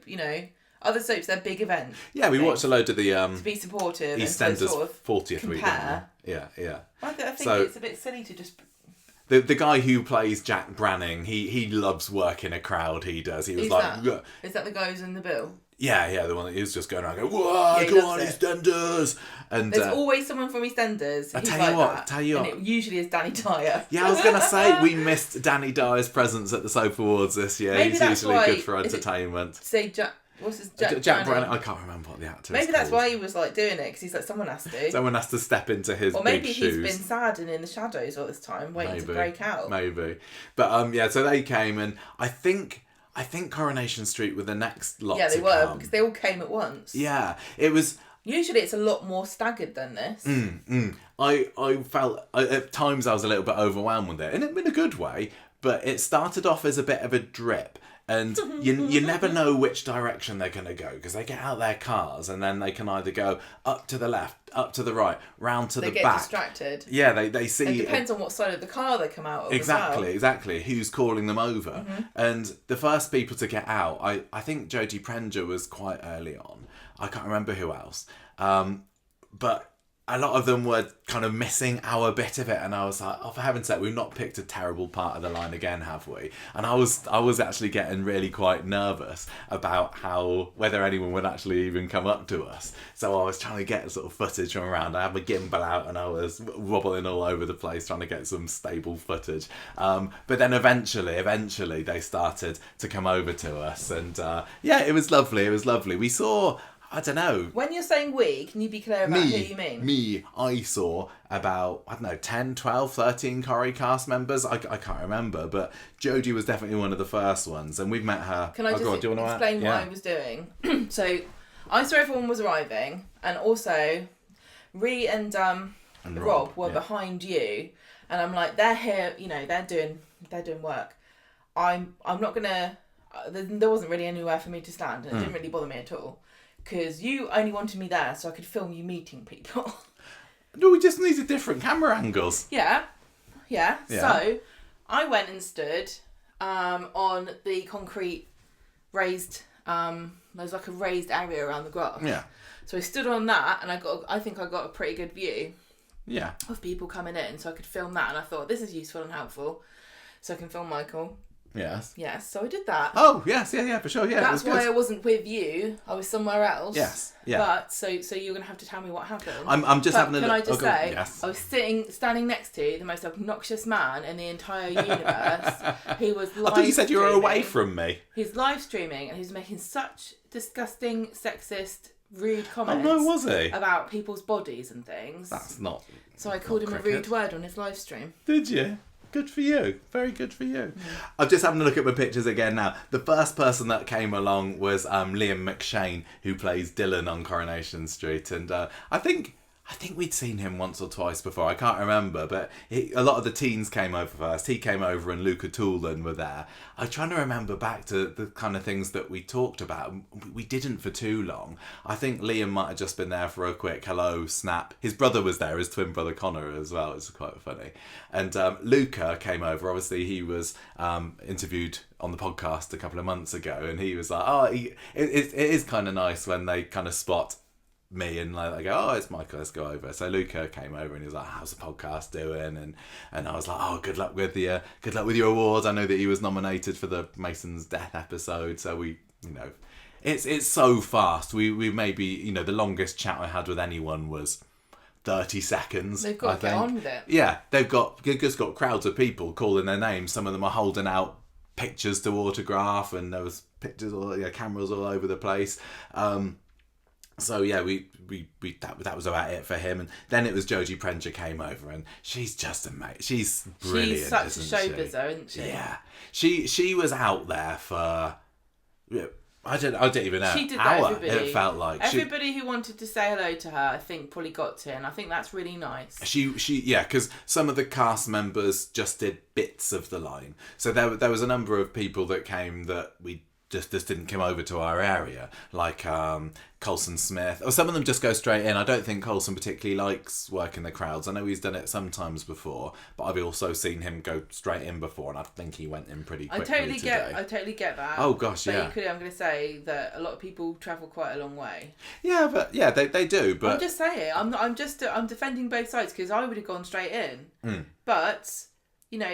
other soaps, their big event. Yeah, we watched a load of the to be supportive. EastEnders sort of 40th week. Yeah. I think it's a bit silly to just. The guy who plays Jack Branning, he loves working a crowd. He does. He was Is that the guy who's in the bill? Yeah, the one that is just going around going, whoa, go on, EastEnders. And there's always someone from EastEnders. I tell you what. And it usually is Danny Dyer. Yeah, I was going to say, we missed Danny Dyer's presence at the Soap Awards this year. Maybe he's usually good for entertainment. What's his Jack Branning? I can't remember what the actor is. Maybe that's why he was like doing it, because he's like, someone has to. Someone has to step into his big shoes. Or maybe he's been sad and in the shadows all this time, waiting to break out. Maybe. But so they came, and I think Coronation Street were the next lot. Yeah, they were, because they all came at once. Yeah, it was. Usually it's a lot more staggered than this. I felt at times I was a little bit overwhelmed with it, and in a good way. But it started off as a bit of a drip. And you never know which direction they're going to go, because they get out their cars and then they can either go up to the left, up to the right, round to the back. They get distracted. Yeah, they see. It depends on what side of the car they come out of. Exactly. Who's calling them over? And the first people to get out, I think Jodie Prenger was quite early on. I can't remember who else. But a lot of them were kind of missing our bit of it, and I was like, oh, for heaven's sake, we've not picked a terrible part of the line again, have we? And I was actually getting really quite nervous about whether anyone would actually even come up to us. So I was trying to get sort of footage from around. I had my gimbal out and I was wobbling all over the place trying to get some stable footage. But then eventually they started to come over to us, and it was lovely. It was lovely. We saw, I don't know. When you're saying we, can you be clear about who you mean? I saw about, 10, 12, 13 Corrie cast members. I can't remember, but Jodie was definitely one of the first ones, and we've met her. Can I just explain what I was doing? So I saw everyone was arriving, and also Ree and Rob were behind you, and I'm like, they're here, they're doing work. I'm not gonna. There wasn't really anywhere for me to stand, and it didn't really bother me at all. Because you only wanted me there so I could film you meeting people. No, we just needed different camera angles. Yeah. So I went and stood on the concrete raised. There's like a raised area around the grass. Yeah. So I stood on that, and I think I got a pretty good view. Yeah. Of people coming in, so I could film that, and I thought this is useful and helpful, so I can film Michael. Yes. Yes, so I did that. Oh, yes, yeah, for sure, yeah. That's why I wasn't with you. I was somewhere else. Yes, yeah. But, so you're going to have to tell me what happened. I'm just having a look. Can I just say, yes. I was standing next to the most obnoxious man in the entire universe. He was live I thought you said you were away from me. He's live streaming, and he's making such disgusting, sexist, rude comments. Oh, no, was he? About people's bodies and things. That's not. So I called him a rude word on his live stream. Did you? Good for you. Very good for you. I'm just having a look at my pictures again now. The first person that came along was Liam McShane, who plays Dylan on Coronation Street. And I think we'd seen him once or twice before. I can't remember. But a lot of the teens came over first. He came over and Luca Toolan were there. I'm trying to remember back to the kind of things that we talked about. We didn't for too long. I think Liam might have just been there for a quick hello, snap. His brother was there, his twin brother Connor as well. It's quite funny. And Luca came over. Obviously, he was interviewed on the podcast a couple of months ago. And he was like, it is kind of nice when they kind of spot me and like they go, oh, it's Michael, let's go over. So Luca came over and he was like, how's the podcast doing? And I was like, oh, good luck with your awards. I know that he was nominated for the Mason's death episode, so we, it's so fast. We maybe, the longest chat I had with anyone was 30 seconds. They've got to get on with it. Yeah, they've just got crowds of people calling their names. Some of them are holding out pictures to autograph, and there was pictures, cameras all over the place. So yeah, that was about it for him, and then it was Jodie Prenger came over, and she's just amazing. She's brilliant. She's such a showbizzer, isn't she? Yeah, she was out there for. I don't even know. She did hour, that. Everybody, it felt like everybody who wanted to say hello to her, I think, probably got to, and I think that's really nice. Because some of the cast members just did bits of the line, so there was a number of people that came that we just didn't come over to our area, like Colson Smith, or some of them just go straight in. I don't think Colson particularly likes working the crowds. I know he's done it sometimes before, but I've also seen him go straight in before, and I think he went in pretty quickly today. I totally get that. Oh gosh, but yeah. Equally, I'm going to say that a lot of people travel quite a long way. Yeah, but yeah, they do. But I'm just saying, I'm defending both sides, because I would have gone straight in, but.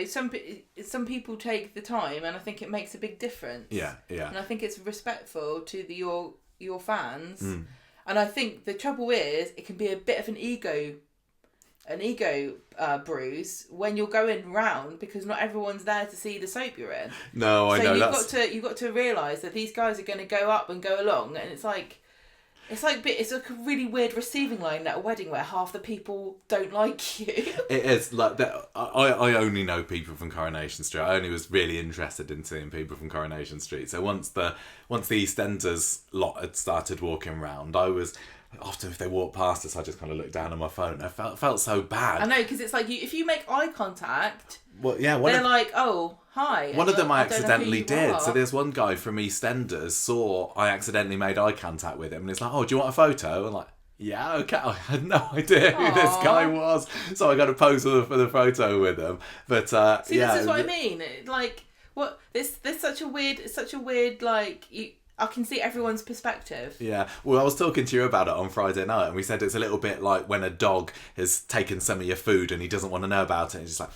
Some people take the time, and I think it makes a big difference. Yeah. And I think it's respectful to your fans. And I think the trouble is, it can be a bit of an ego bruise when you're going round, because not everyone's there to see the soap you're in. No, I know. You've got to realise that these guys are going to go up and go along, and it's like a really weird receiving line at a wedding where half the people don't like you. It is like that. I only know people from Coronation Street. I only was really interested in seeing people from Coronation Street. So once the EastEnders lot had started walking around, I was often, if they walked past us, I just kind of looked down on my phone. I felt so bad. I know, because it's like if you make eye contact, well, yeah, they're like, oh, hi. One of them I accidentally did. Are. So there's one guy from EastEnders saw I accidentally made eye contact with him, and he's like, oh, do you want a photo? I'm like, yeah, okay. I had no idea who this guy was, so I got a pose for the photo with him. But see, this is what I mean. Like, what? There's such a weird. It's such a weird, like, I can see everyone's perspective. Yeah, well, I was talking to you about it on Friday night, and we said it's a little bit like when a dog has taken some of your food and he doesn't want to know about it. He's just like,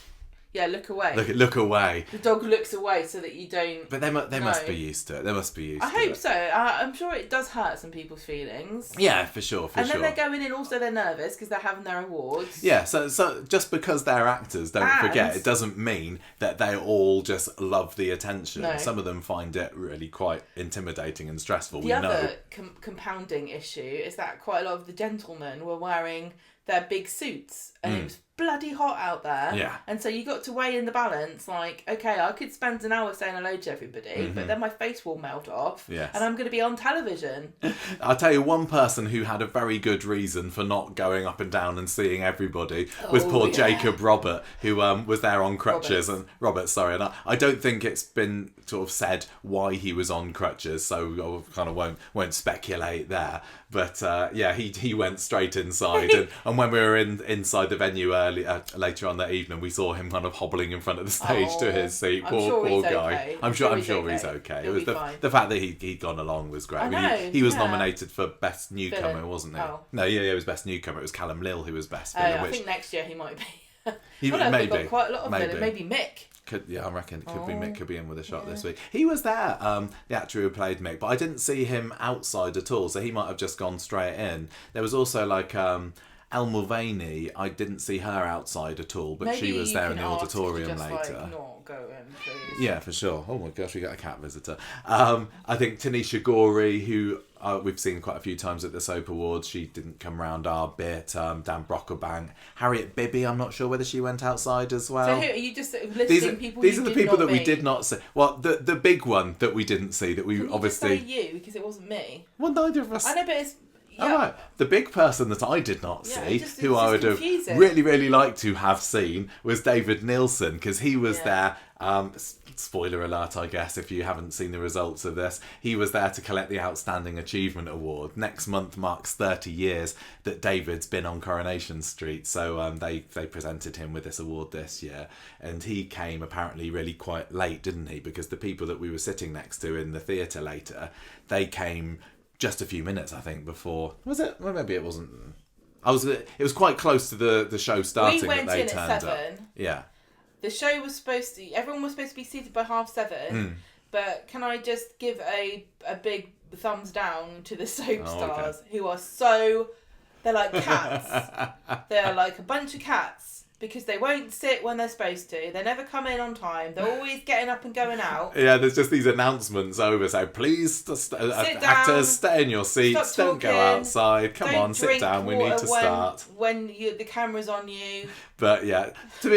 yeah, look away. Look away. The dog looks away so that you don't. But they must be used to it. They must be used to it. I hope so. I'm sure it does hurt some people's feelings. Yeah, for sure. And then they're going in, also they're nervous because they're having their awards. Yeah, so just because they're actors, don't forget, it doesn't mean that they all just love the attention. No. Some of them find it really quite intimidating and stressful. The other compounding issue is that quite a lot of the gentlemen were wearing their big suits and it was bloody hot out there. Yeah. And so you got to weigh in the balance, like, okay, I could spend an hour saying hello to everybody, but then my face will melt off. Yes. And I'm going to be on television. I'll tell you one person who had a very good reason for not going up and down and seeing everybody was poor Jacob Robert, who was there on crutches. And I don't think it's been sort of said why he was on crutches, so I kind of won't speculate there. But he went straight inside, and when we were inside the venue later on that evening, we saw him kind of hobbling in front of the stage to his seat. Poor guy. Okay. I'm sure he's okay. It was the fact that he'd gone along was great. I know, he was nominated for best newcomer, villain. wasn't he? Oh. No, it was best newcomer. It was Callum Lill who was best villain. I think next year he might be. Maybe. Got quite a lot of villain. Maybe Mick. I reckon it could be Mick could be in with a shot this week. He was there, the actor who played Mick, but I didn't see him outside at all, so he might have just gone straight in. There was also like Elle Mulvaney, I didn't see her outside at all, but Maybe she was there in the auditorium just, later. Like, not go in, please. Yeah, for sure. Oh my gosh, we got a cat visitor. I think Tanisha Gorey, who we've seen quite a few times at the Soap Awards, she didn't come round our bit. Dan Brocklebank, Harriet Bibby, I'm not sure whether she went outside as well. So who, are you just listing people These are the people that we did not see. Well, the big one that we didn't see that we Can obviously... you just say you, because it wasn't me. Well, neither of us... I know, but it's... Yeah. All right. The big person that I did not see, who I would have confusing. really, really liked to have seen, was David Nielsen, because he was there. Spoiler alert, I guess, if you haven't seen the results of this. He was there to collect the Outstanding Achievement Award. Next month marks 30 years that David's been on Coronation Street, so they presented him with this award this year. And he came apparently really quite late, didn't he? Because the people that we were sitting next to in the theatre later, they came... just a few minutes, I think, before... Was it? Well, maybe it wasn't... It was quite close to the show starting that they turned up. We went in at 7. Yeah. The show was supposed to... Everyone was supposed to be seated by 7:30. But can I just give a big thumbs down to the soap stars who are so... They're like cats. They're like a bunch of cats. Because they won't sit when they're supposed to. They never come in on time. They're always getting up and going out. Yeah, there's just these announcements over. So please, actors, stay in your seats. Don't go outside. Come on, sit down. We need to start. When the camera's on you. But yeah,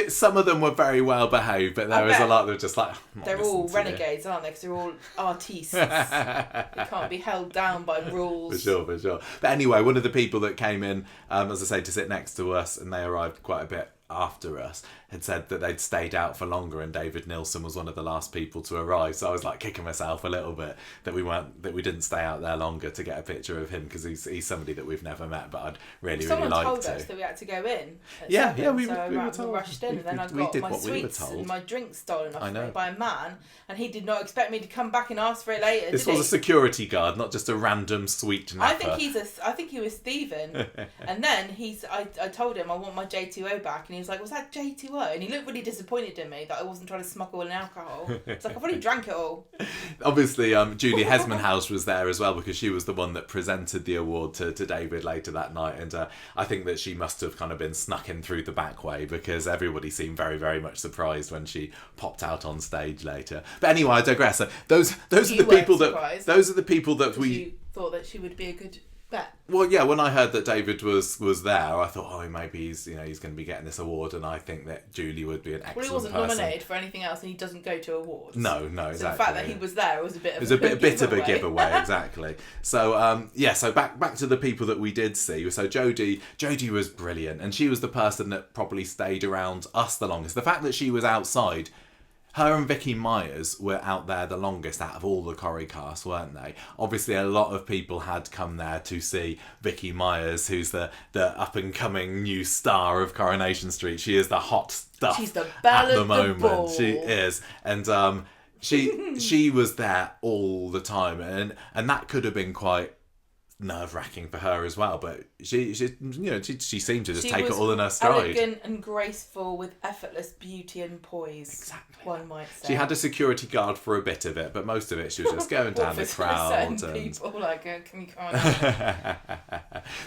some of them were very well behaved, but there was a lot that were just like... They're all renegades, aren't they? Because they're all artistes. They can't be held down by rules. For sure. But anyway, one of the people that came in, as I say, to sit next to us, and they arrived quite a bit after us, had said that they'd stayed out for longer, and David Nielsen was one of the last people to arrive. So I was like kicking myself a little bit that we didn't stay out there longer to get a picture of him, because he's somebody that we've never met, but I'd really like to. Someone told us that we had to go in. We were told. Rushed in, and then I got my sweets and my drinks stolen off me by a man, and he did not expect me to come back and ask for it later. This was a security guard, not just a random sweet napper. I think he was thieving. And then I told him I want my J2O back, and he was like, "Was that J2O?" And he looked really disappointed in me that I wasn't trying to smuggle in alcohol. It's like, I've already drank it all. Obviously, Julie Hesmanhouse was there as well, because she was the one that presented the award to David later that night, and I think that she must have kind of been snuck in through the back way, because everybody seemed very, very much surprised when she popped out on stage later. But anyway, I digress. So those are the people that we... You thought that she would be a good bet. Well, yeah, when I heard that David was there, I thought, maybe he's going to be getting this award, and I think that Julie would be an excellent person. Well, he wasn't nominated for anything else, and he doesn't go to awards. No, exactly. So the fact that he was there was a bit of a bit of a giveaway, exactly. So, so back to the people that we did see. So Jodie was brilliant, and she was the person that probably stayed around us the longest. The fact that she was outside... Her and Vicky Myers were out there the longest out of all the Corrie cast, weren't they? Obviously, a lot of people had come there to see Vicky Myers, who's the up-and-coming new star of Coronation Street. She is the hot stuff. She's the belle at the of moment. The ball. She is. And she was there all the time, and that could have been quite nerve-wracking for her as well, but she seemed to just take it all in her stride. Elegant and graceful with effortless beauty and poise. Exactly. One might say. She had a security guard for a bit of it, but most of it she was just going down the crowd. Certain people like, can you come on?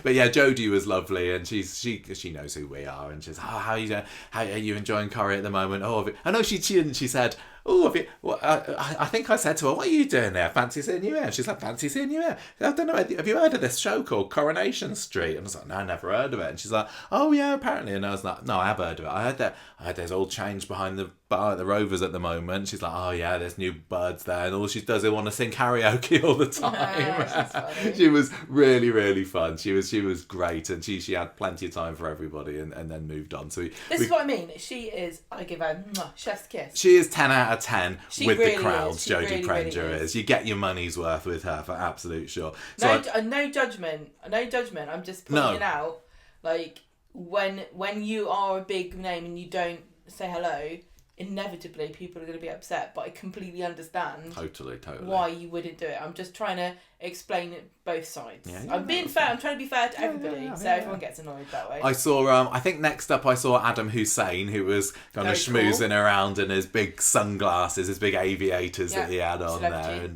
But yeah, Jodie was lovely, and she knows who we are, and she's how are you doing? How are you enjoying Corrie at the moment? I know she said, I think I said to her, what are you doing there? Fancy seeing you here? She's like, fancy seeing you here? I don't know, have you heard of this show called Coronation Street? And I was like, no, I never heard of it. And she's like, oh yeah, apparently. And I was like, no, I have heard of it. I heard there's all change behind the bar at the Rovers at the moment. She's like, oh yeah, there's new birds there, and all she does is want to sing karaoke all the time. She was really, really fun. She was great, and she had plenty of time for everybody, and then moved on. So this is what I mean. She is, I give her chef's kiss. She is 10 out of 10 with really the crowds. Jodie really, Prenger really is. You get your money's worth with her for absolute sure. So no judgment. I'm just pointing out, like when you are a big name and you don't say hello, inevitably people are going to be upset, but I completely understand totally why you wouldn't do it. I'm just trying to explain it both sides. I'm being fair. I'm trying to be fair to everybody, so everyone gets annoyed that way. I saw I think next up I saw Adam Hussein, who was kind of schmoozing around in his big sunglasses, his big aviators that he had on there,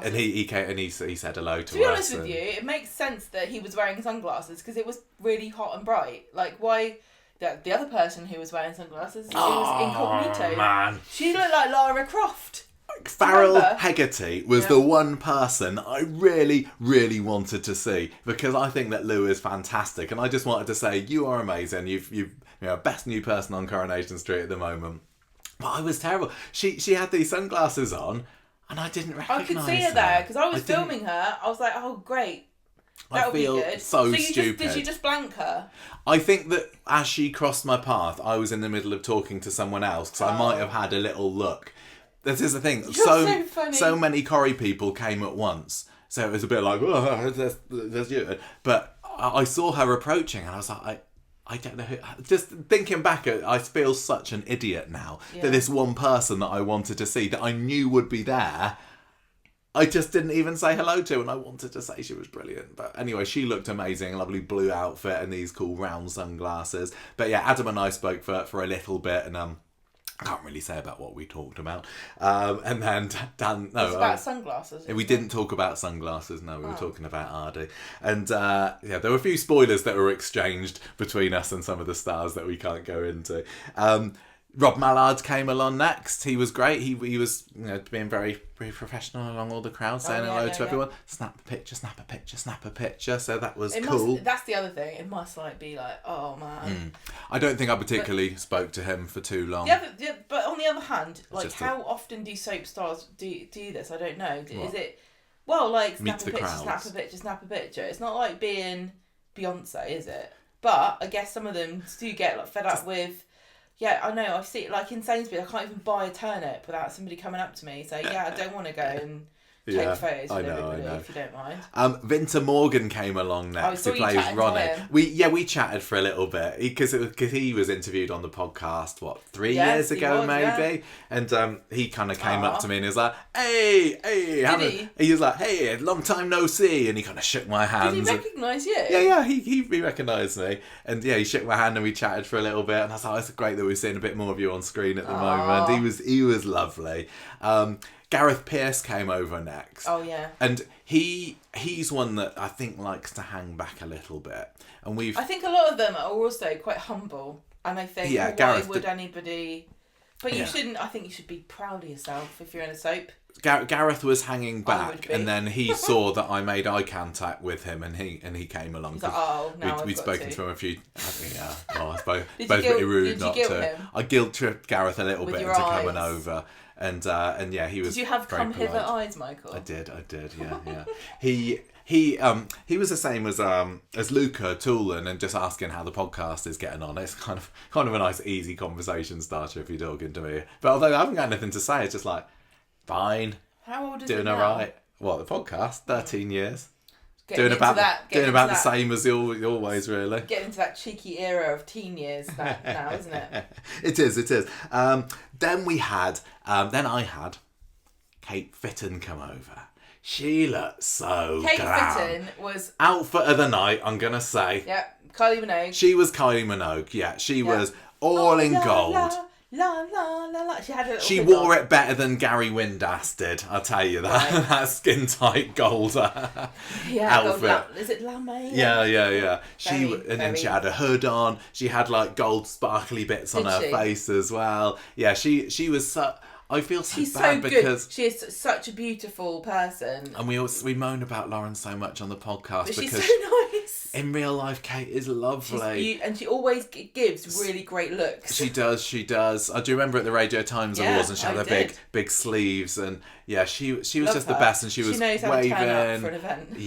and he came and he said hello to us. To be honest with you, it makes sense that he was wearing sunglasses because it was really hot and bright. Like, why? The other person who was wearing sunglasses, it was incognito. Man. She looked like Lara Croft. Farrell Hegarty was the one person I really, really wanted to see, because I think that Lou is fantastic, and I just wanted to say, you are amazing. You've best new person on Coronation Street at the moment. But I was terrible. She had these sunglasses on, and I didn't recognise her. I could see her there because I was filming her. I was like, oh great. That would be good. So stupid. Did you just blank her? I think that as she crossed my path, I was in the middle of talking to someone else, because I might have had a little look. This is the thing. You're so funny. So many Corrie people came at once, so it was a bit like, oh, there's you. But I saw her approaching, and I was like, I don't know who. Just thinking back, I feel such an idiot now that this one person that I wanted to see, that I knew would be there, I just didn't even say hello to, and I wanted to say she was brilliant. But anyway, she looked amazing, lovely blue outfit and these cool round sunglasses. But yeah, Adam and I spoke for a little bit, and I can't really say about what we talked about. And then Dan, it was about sunglasses. We didn't talk about sunglasses. No, we were talking about Ardy. And there were a few spoilers that were exchanged between us and some of the stars that we can't go into. Rob Mallard came along next. He was great. He was being very, very professional along all the crowd, saying hello to everyone. Snap a picture, snap a picture, snap a picture. So that was cool. That's the other thing. It must be like, oh man. I don't think I particularly spoke to him for too long. But on the other hand, like, how often do soap stars do this? I don't know. Is it snap a picture, snap a picture, snap a picture? It's not like being Beyonce, is it? But I guess some of them do get fed up with. Yeah, I know. I've seen, like in Sainsbury's, I can't even buy a turnip without somebody coming up to me saying, I don't want to go and take photos with everybody, if you don't mind. Vinter Morgan came along next, who plays Ronnie. We chatted for a little bit, because he was interviewed on the podcast, 3 years ago, maybe? Yeah. And he kind of came up to me and he was like, hey, he was like, hey, long time no see, and he kind of shook my hand. Did he recognise you? Yeah, he recognised me, and he shook my hand and we chatted for a little bit, and I was like, it's great that we're seeing a bit more of you on screen at the moment. He was lovely. Gareth Pearce came over next. Oh yeah. And he's one that I think likes to hang back a little bit. And I think a lot of them are also quite humble. And I think why would anybody. But you shouldn't. I think you should be proud of yourself if you're in a soap. Gareth was hanging back, and then he saw that I made eye contact with him, and he came along. He's like, we'd spoken to him a few. I suppose both pretty rude not to. Him? I guilt tripped Gareth a little bit into coming over. And he was. Did you have come hither eyes, Michael? I did. Yeah. He was the same as Luca Toolan, and just asking how the podcast is getting on. It's kind of a nice, easy conversation starter if you're talking to me. But although I haven't got anything to say, it's just like, fine. How old is doing it now? All right. What, the podcast? 13 years. Doing about the same as always, really. Getting into that cheeky era of teen years now, isn't it? It is. Then I had Kate Fitton come over. She looked so Kate glam. Fitton was... Outfit of the night, I'm going to say. Yeah, Kylie Minogue. She was Kylie Minogue, yeah. She was all in gold. La, la, la, la. She had a little She wig wore on. it better than Gary Windass did, I'll tell you that. Right. That skin-tight gold outfit. Gold is it lame? Yeah. Then she Very. had a hood on. She had like gold sparkly bits on Did her she? face as well. Yeah, she was so... I feel so She's bad so because... good. She is such a beautiful person. And we moan about Lauren so much on the podcast But she's because so nice. in real life Kate is lovely. And she always gives really great looks. She does. I do remember at the Radio Times Awards, and she had I her did. big sleeves, and yeah, she was Love just the her. best, and she was knows how waving. to turn up for an event.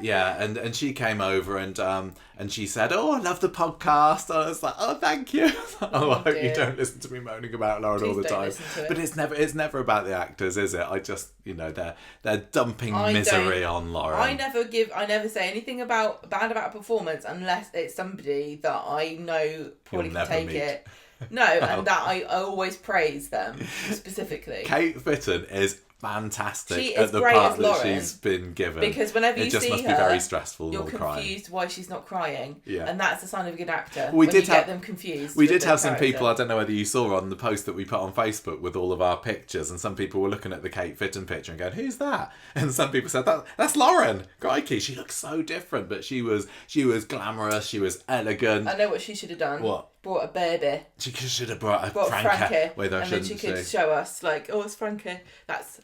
Yeah, and she came over and she said, "Oh, I love the podcast." And I was like, "Oh, thank you." I hope you dear. don't listen to me moaning about Lauren all Please the don't time. listen to it. But it's never about the actors, is it? I just they're dumping I misery don't- on Lauren. I never say anything bad about a performance unless it's somebody that I know probably You'll can never take meet. it. No, and that I always praise them specifically. Kate Fitton is fantastic She at is the great part as that Lauren, she's been given. because whenever you it just see must her, be very stressful you're all crying. confused why she's not crying. Yeah. And that's a sign of a good actor. We when did you have- get them confused. We with did their have some character. people, I don't know whether you saw on the post that we put on Facebook with all of our pictures, and some people were looking at the Kate Fitton picture and going, "Who's that?" And some people said, that's Lauren. Crikey, she looks so different, but she was glamorous, she was elegant. I know what she should have done. What? Brought a baby. She should have brought a Brought Franca Frankie. with her, And then shouldn't she could show us, like, oh, it's Frankie.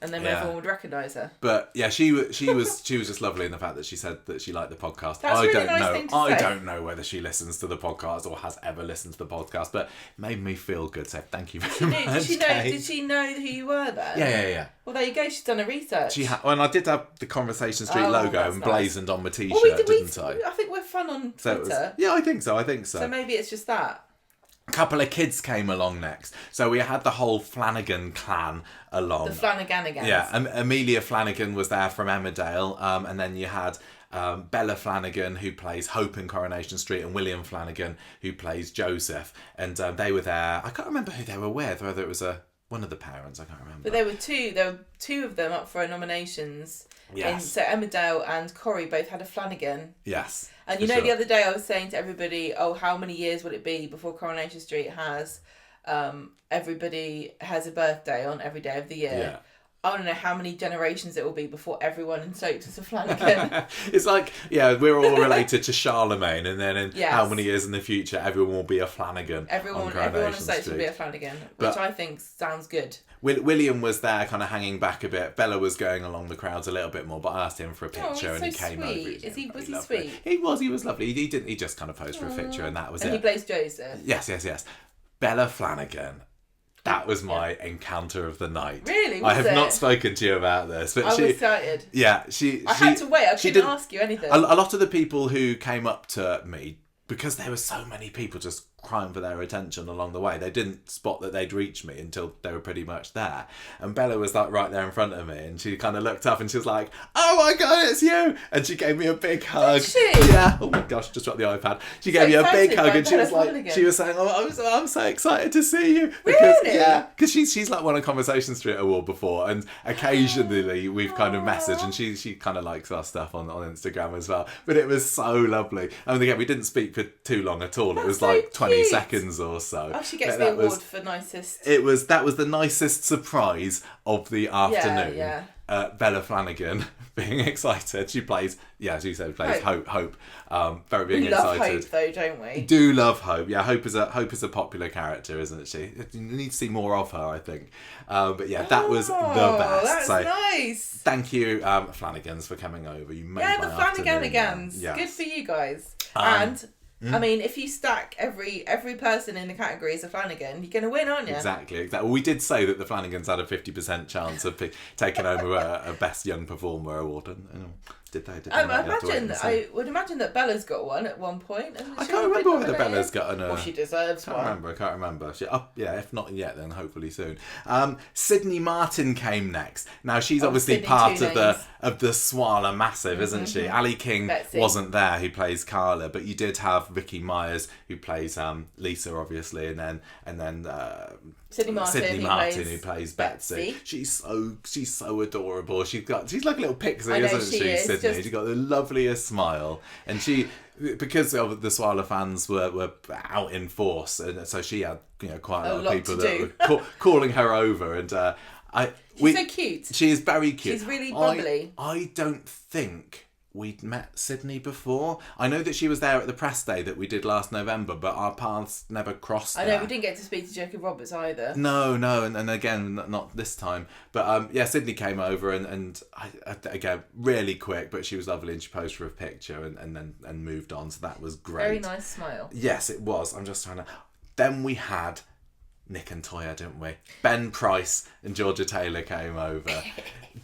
And then Yeah. everyone would recognise her. But yeah, she was just lovely in the fact that she said that she liked the podcast. That's I really don't nice know. thing to I say. don't know whether she listens to the podcast or has ever listened to the podcast, but it made me feel good. So thank you very much. Did she know who you were then? Yeah. Well, there you go. She's done her research. Well, I did have the Coronation Street Oh, logo that's emblazoned on my t-shirt, Well, didn't I? I think we're fun on So it Twitter. was, yeah, I think so. So maybe it's just that. A couple of kids came along next. So we had the whole Flanagan clan along. The Flanaganigans. Yeah, Amelia Flanagan was there from Emmerdale, and then you had Bella Flanagan, who plays Hope in Coronation Street, and William Flanagan, who plays Joseph, and they were there. I can't remember who they were with, whether it was one of the parents, I can't remember. But there were two of them up for nominations. Yes. So Emmerdale and Corrie both had a Flanagan. Yes. And for the sure. other day I was saying to everybody, oh, how many years will it be before Coronation Street has everybody has a birthday on every day of the year? Yeah. I want to know how many generations it will be before everyone in Stokes is a Flanagan. It's like, yeah, we're all related to Charlemagne, and then in Yes. how many years in the future everyone will be a Flanagan Everyone on in Coronation Stokes Street. will be a Flanagan, which But- I think sounds good. William was there kind of hanging back a bit. Bella was going along the crowds a little bit more, but I asked him for a picture, and he he's so came sweet. over. Was he very sweet? He was lovely. He didn't. He just kind of posed for a picture, and that was And he it. plays Joseph. Yes. Bella Flanagan. That was my encounter of the night. Really? I Was have it? not spoken to you about this, but I was she. excited. Yeah, she. I had to wait. I she couldn't didn't- ask you anything. A lot of the people who came up to me, because there were so many people just crying for their attention along the way, they didn't spot that they'd reached me until they were pretty much there. And Bella was like right there in front of me, and she kind of looked up and she was like, "Oh my god, it's you!" And she gave me a big hug. Did she? Yeah. Oh my gosh, just dropped the iPad. She gave me a big excited hug, by and she was Bella like, Flanagan. she was saying, "Oh, I'm so excited to see you." Because, Really? Yeah, because she's like won a Conversation Street award before, and occasionally we've kind of messaged, and she kind of likes our stuff on Instagram as well. But it was so lovely. I mean, again, we didn't speak for too long at all. It was so like 20 cute. seconds or so. Oh, she gets But the that award was- for nicest. That was the nicest surprise of the afternoon. Yeah. Bella Flanagan being excited. She plays, as you said, Hope. Being We love excited. Hope, though, don't we? Do love Hope. Yeah, Hope is a popular character, isn't she? You need to see more of her, I think. But yeah, that was the best. That's So nice. thank you, Flanagans, for coming over. You made Yeah, my the afternoon. Flanaganigans. Yes. Good for you guys. And I mean, if you stack every person in the category as a Flanagan, you're going to win, aren't you? Exactly. Well, we did say that the Flanagans had a 50% chance of taking home a Best Young Performer award. And, Did they? I would imagine that Bella's got one at one point. I can't remember whether Bella's got an. Well, she deserves one. I can't remember. If not yet, then hopefully soon. Sydney Martin came next. Now she's obviously Sydney, part of the Swala Massive, isn't she? Ali King Betsy wasn't there, who plays Carla, but you did have Vicky Myers, who plays Lisa, obviously, and then Sydney Martin, who plays Betsy. She's so adorable. She's like a little pixie, isn't she? Sydney. She's got the loveliest smile, and because of the Swala fans were out in force, and so she had quite a lot of people that were calling her over, and she's so cute. She is very cute. She's really bubbly. I don't think we'd met Sydney before. I know that she was there at the press day that we did last November, but our paths never crossed. I know, we didn't get to speak to Jacob Roberts either. No, and again, not this time. But Sydney came over and again, really quick, but she was lovely and she posed for a picture and then moved on, so that was great. Very nice smile. Yes, it was. I'm just trying to... Then we had Nick and Toyah, didn't we? Ben Price and Georgia Taylor came over.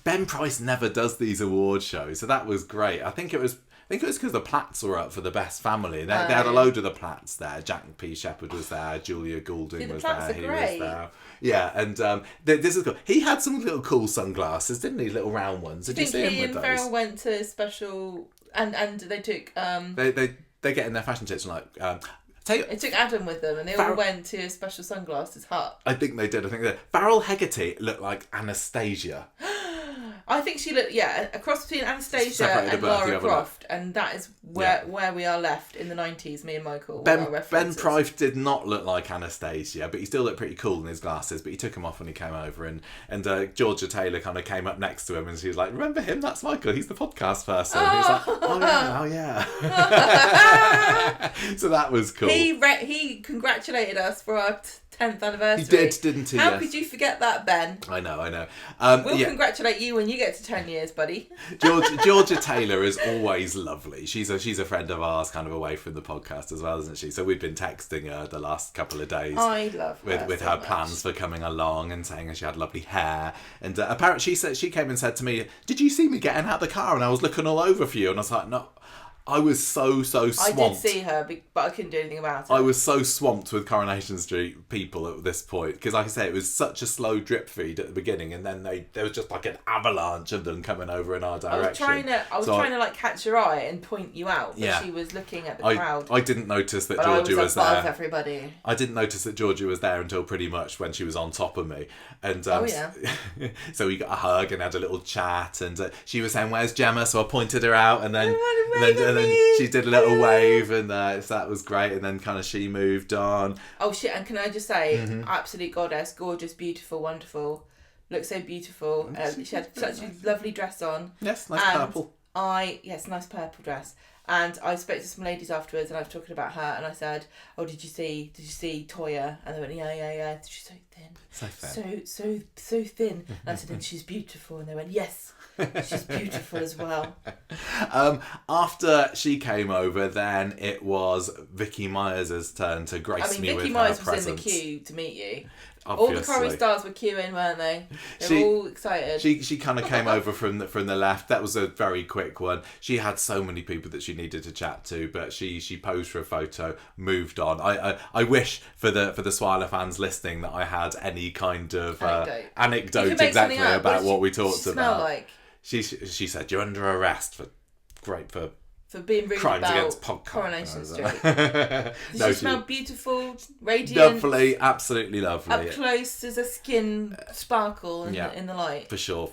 Ben Price never does these award shows, so that was great. I think it was because the Platts were up for the best family. They had a load of the Platts there. Jack P. Shepherd was there. Julia Goulding was there. He was there. Yeah, and this is cool. He had some little cool sunglasses, didn't he? Little round ones. Did you see him with those? Farrell went to special, and they took. They get in their fashion tips and It took Adam with them, and they all went to a special sunglasses hut. I think they did. Farrell Hegarty looked like Anastasia. I think she looked, a cross between Anastasia and Lara Croft, and that is where we are left in the 90s, me and Michael. Ben Price did not look like Anastasia, but he still looked pretty cool in his glasses, but he took them off when he came over, and Georgia Taylor kind of came up next to him, and she was like, remember him? That's Michael, he's the podcast person. And he was like, oh yeah. So that was cool. He congratulated us for our 10th anniversary. He did, didn't he? How could you forget that, Ben? I know. We'll congratulate you when you get to 10 years, buddy. Georgia Taylor is always lovely. She's a friend of ours, kind of away from the podcast as well, isn't she? So we've been texting her the last couple of days. I love her with so her much. plans for coming along and saying she had lovely hair. And apparently she came and said to me, "Did you see me getting out of the car? And I was looking all over for you." And I was like, "No." I was so swamped. I did see her, but I couldn't do anything about it. I was so swamped with Coronation Street people at this point because, like I say, it was such a slow drip feed at the beginning, and then there was just like an avalanche of them coming over in our direction. I was trying to catch her eye and point you out, but she was looking at the crowd. I didn't notice that Georgia was there. Everybody. I didn't notice that Georgia was there until pretty much when she was on top of me, and so we got a hug and had a little chat, and she was saying, "Where's Gemma?" So I pointed her out, and then she did a little wave, and so that was great. And then kind of she moved on. Oh shit! And can I just say, absolute goddess, gorgeous, beautiful, wonderful, looked so beautiful. She had such a lovely dress on. Yes, nice purple. Nice purple dress. And I spoke to some ladies afterwards, and I was talking about her, and I said, "Oh, did you see Toyah?" And they went, "Yeah. She's so thin, so thin." And I said, "And she's beautiful." And they went, "Yes, she's beautiful as well." After she came over, then it was Vicky Myers' turn to grace me with her presence. Vicky Myers was in the queue to meet you. Obviously. All the Corrie stars were queuing, weren't they? They were all excited. She kind of came over from the left. That was a very quick one. She had so many people that she needed to chat to, but she posed for a photo, moved on. I wish for the Swala fans listening that I had any kind of anecdote exactly about what we talked about. Like? She said, "You're under arrest for being rude crimes about against podcast." Coronation Street. Did she smell beautiful, radiant? Lovely, absolutely lovely. Up close as a skin sparkle in the light. For sure.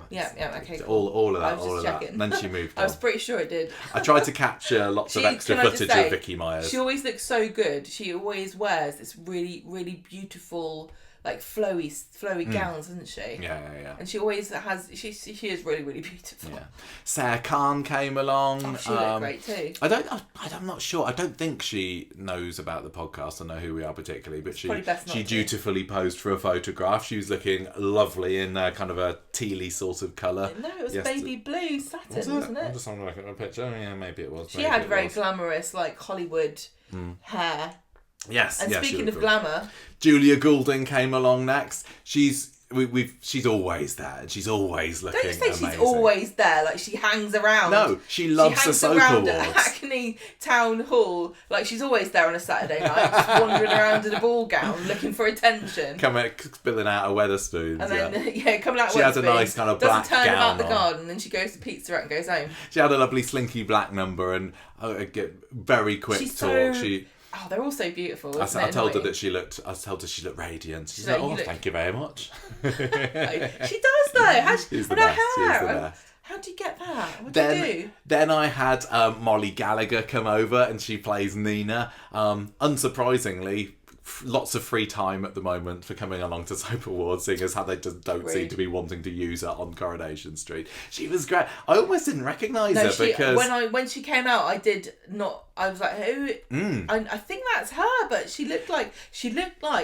Yeah, okay, cool. All of that. And then she moved on. I was pretty sure it did. I tried to capture lots of extra footage of Vicky Myers. She always looks so good. She always wears this really, really beautiful, like flowy gowns, isn't she? Yeah. And she always has. She is really, really beautiful. Yeah. Sarah Khan came along. Oh, she looked great too. I'm not sure. I don't think she knows about the podcast or know who we are particularly, but she dutifully posed for a photograph. She was looking lovely in kind of a tealy sort of colour. No, it was baby blue satin, wasn't it? I'm just having a look at my picture. Yeah, maybe it was. She had very glamorous, like Hollywood hair. Yes. And speaking of glamour, Julia Goulding came along next. She's she's always there, and she's always looking amazing. Don't you say amazing. she's always there? Like, she hangs around. No, she loves the soap awards. At Hackney Town Hall. Like, she's always there on a Saturday night, just wandering around in a ball gown, looking for attention. Spilling out of Weatherspoons. And then, coming out of Weatherspoons. She has a nice kind of black gown. Doesn't turn about the garden, and she goes to Pizza Hut and goes home. She had a lovely slinky black number, and get very quick talk. Oh, they're all so beautiful. I told her that she looked radiant. She's like, thank you very much. She does though. She's the best. How do you get that? What do you do? Then I had Molly Gallagher come over, and she plays Nina. Unsurprisingly, lots of free time at the moment for coming along to Soap Awards, seeing as how they just don't seem to be wanting to use her on Coronation Street. She was great. I almost didn't recognise her because when she came out, I did not. I was like, who? I think that's her, but she looked like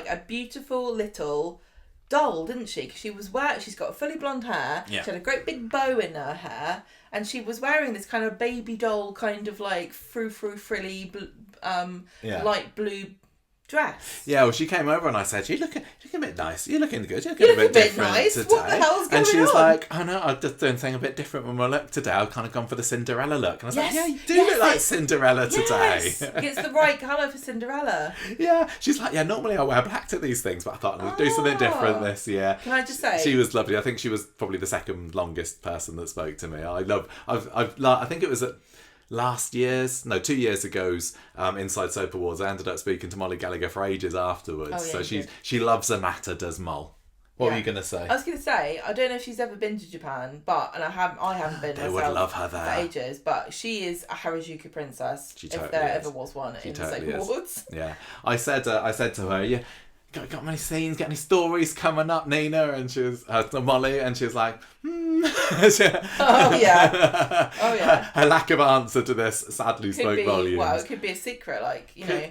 a beautiful little doll, didn't she? Because she's got light blonde hair. Yeah. She had a great big bow in her hair, and she was wearing this kind of baby doll, kind of like frilly, light blue dress. Yeah, well, she came over and I said, "You're looking a bit nice. You're looking good. You're looking a bit different nice today." What the hell's going on? And she was like, "Oh no, I'm just doing something a bit different with my look today. I've kind of gone for the Cinderella look." And I was like, "Yeah, you do look like Cinderella today." Yes, it's the right colour for Cinderella. Yeah, she's like, "Yeah, normally I wear black to these things, but I thought I'd do something different this year." Can I just say, she was lovely. I think she was probably the second longest person that spoke to me. I think it was at 2 years ago's Inside Soap Awards. I ended up speaking to Molly Gallagher for ages afterwards. Oh, yeah, so she loves a matter, does Moll. What were you going to say? I was going to say, I don't know if she's ever been to Japan, I haven't been they myself would love her there for ages, but she is a Harajuku princess, if there ever was one in the Soap Awards. Yeah. I said to her, "Yeah, got many scenes, got any stories coming up, Nina?" And she was Molly, and she was like, Oh yeah. Her lack of answer to this sadly spoke volumes. Well, it could be a secret,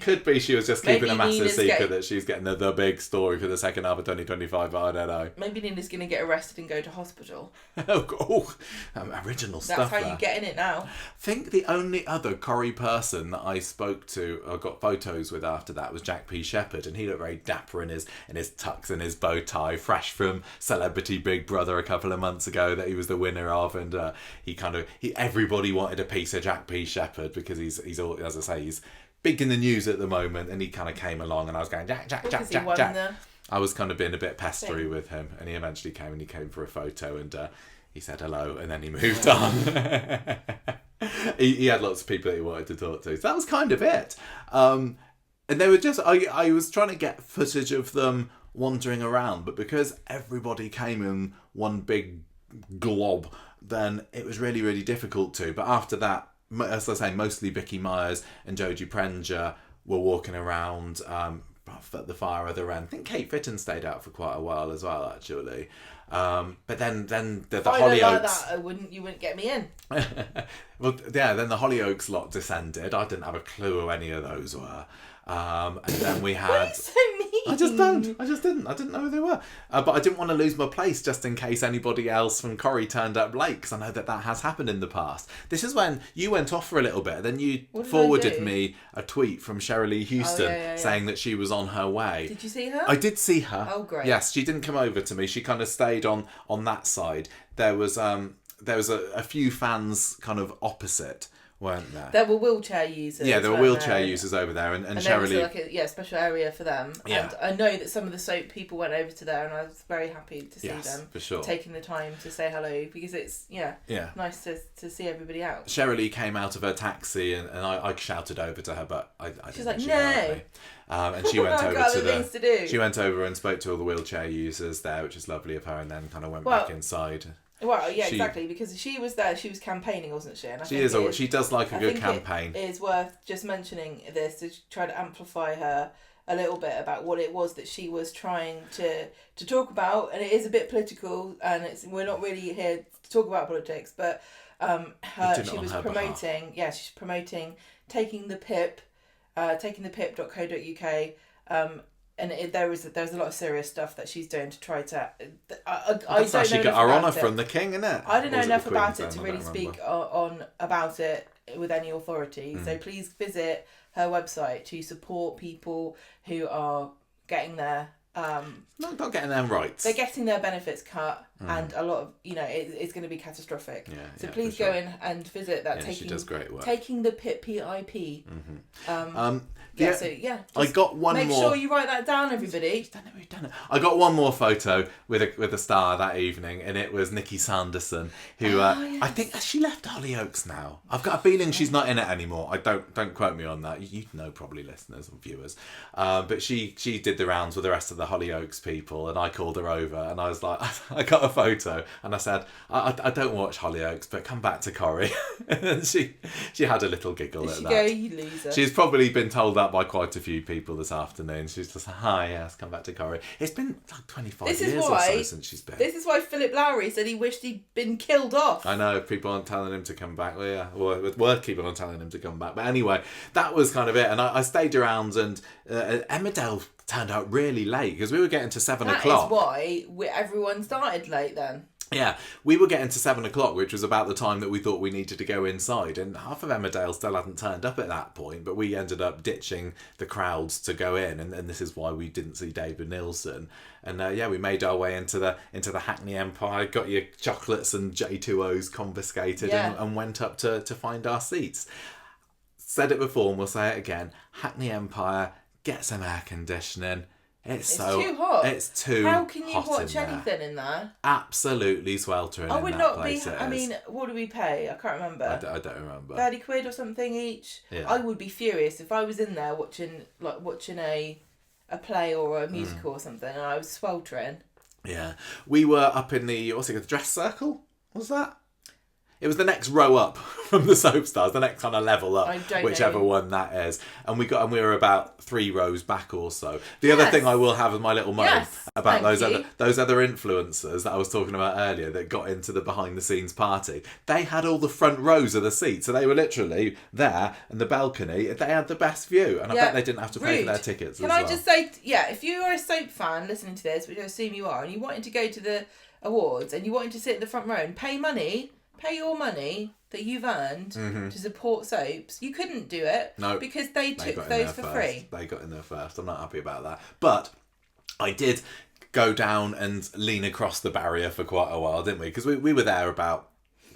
Could be she was just keeping a massive Nina's secret that she's getting the big story for the second half of 2025. I don't know. Maybe Nina's going to get arrested and go to hospital. Original That's stuff. how you get in it now. I think the only other Corrie person that I spoke to or got photos with after that was Jack P. Shepherd, and he looked very dapper in his tux and his bow tie, fresh from Celebrity Big Brother a couple of months ago that he was the winner of, and everybody wanted a piece of Jack P. Shepherd because he's all, as I say, he's big in the news at the moment, and he kind of came along and I was going Jack. I was kind of being a bit pestery with him, and he eventually came for a photo, and he said hello, and then he moved on. he had lots of people that he wanted to talk to, so that was kind of it. And they were just I was trying to get footage of them wandering around, but because everybody came in one big glob, then it was really, really difficult to. But after that, as I say, mostly Vicky Myers and Joji Prenger were walking around at the far other end. I think Kate Fitton stayed out for quite a while as well, actually. But then the Hollyoaks. Like that, you wouldn't get me in. Well, yeah. Then the Hollyoaks lot descended. I didn't have a clue who any of those were. And then we had. What are you so mean? I just didn't. I didn't know who they were. But I didn't want to lose my place just in case anybody else from Corrie turned up late, because I know that has happened in the past. This is when you went off for a little bit. Then you forwarded me a tweet from Cheryl Lee Houston saying that she was on her way. Did you see her? I did see her. Oh, great. Yes, she didn't come over to me. She kind of stayed on that side. There was a few fans kind of opposite, weren't there? There were wheelchair users. Yeah, there were wheelchair users over there, and Cheryl Lee. Like a special area for them. Yeah. And I know that some of the soap people went over to there, and I was very happy to see them. For sure. Taking the time to say hello, because it's nice to see everybody out. Cheryl Lee came out of her taxi, and I shouted over to her, but I She's didn't. like, She no. heard me. And she went over to do. She went over and spoke to all the wheelchair users there, which is lovely of her, and then kind of went back inside. Well, yeah, exactly, because she was there, she was campaigning, wasn't she? And she does like a good campaign. It is worth just mentioning this to try to amplify her a little bit about what it was that she was trying to talk about, and it is a bit political, and we're not really here to talk about politics, but she was promoting, she's promoting taking the pip, takingthepip.co.uk, and there's a lot of serious stuff that she's doing to try to. I don't actually know got her honour from the king, isn't it? I don't know enough about it to really speak on about it with any authority. So please visit her website to support people who are getting there Not getting them right. They're getting their benefits cut, and a lot of it's going to be catastrophic. Yeah, so please go in and visit that. Yeah, she does great work. Taking the PIP. I got one make more. Make sure you write that down, everybody. We've done it. I got one more photo with a star that evening, and it was Nikki Sanderson, who yes. I think she left Hollyoaks now. I've got a feeling she's not in it anymore. I don't quote me on that. You know, probably listeners and viewers, but she did the rounds with the rest of the Hollyoaks people, and I called her over, and I was like, I got a photo, and I said, I don't watch Hollyoaks, but come back to Corrie. And she had a little giggle at that. Go, you loser. She's probably been told that by quite a few people this afternoon. She's just like, hi, yes, come back to Corrie. It's been like 25 years or so since she's been. This is why Philip Lowry said he wished he'd been killed off. I know, people aren't telling him to come back. Well, yeah, word keeping on telling him to come back. But anyway, that was kind of it. And I stayed around, and Emmerdale turned out really late because we were getting to 7 o'clock. That is why everyone started late then. Yeah, we were getting to 7 o'clock, which was about the time that we thought we needed to go inside, and half of Emmerdale still hadn't turned up at that point, but we ended up ditching the crowds to go in, and this is why we didn't see David Nielsen. And we made our way into the Hackney Empire, got your chocolates and J2Os confiscated, and went up to find our seats. Said it before, and we'll say it again, Hackney Empire, get some air conditioning. It's too hot. It's too hot. How can you watch anything in there? Absolutely sweltering. I would not be. I mean, what do we pay? I can't remember. I don't remember. 30 quid or something each. Yeah. I would be furious if I was in there watching a play or a musical or something, and I was sweltering. Yeah, we were up in the the dress circle. Was that? It was the next row up from the Soap Stars, the next kind of level up, whichever one that is. And we were about 3 rows back or so. The other thing I will have as my little moan about those other influencers that I was talking about earlier that got into the behind the scenes party. They had all the front rows of the seats, so they were literally there in the balcony. They had the best view, and I bet they didn't have to pay for their tickets. Can I just say, if you are a soap fan listening to this, which I assume you are, and you wanted to go to the awards and you wanted to sit in the front row and pay your money that you've earned to support soaps, you couldn't do it because they took those for free. They got in there first. I'm not happy about that. But I did go down and lean across the barrier for quite a while, didn't we? Because we were there about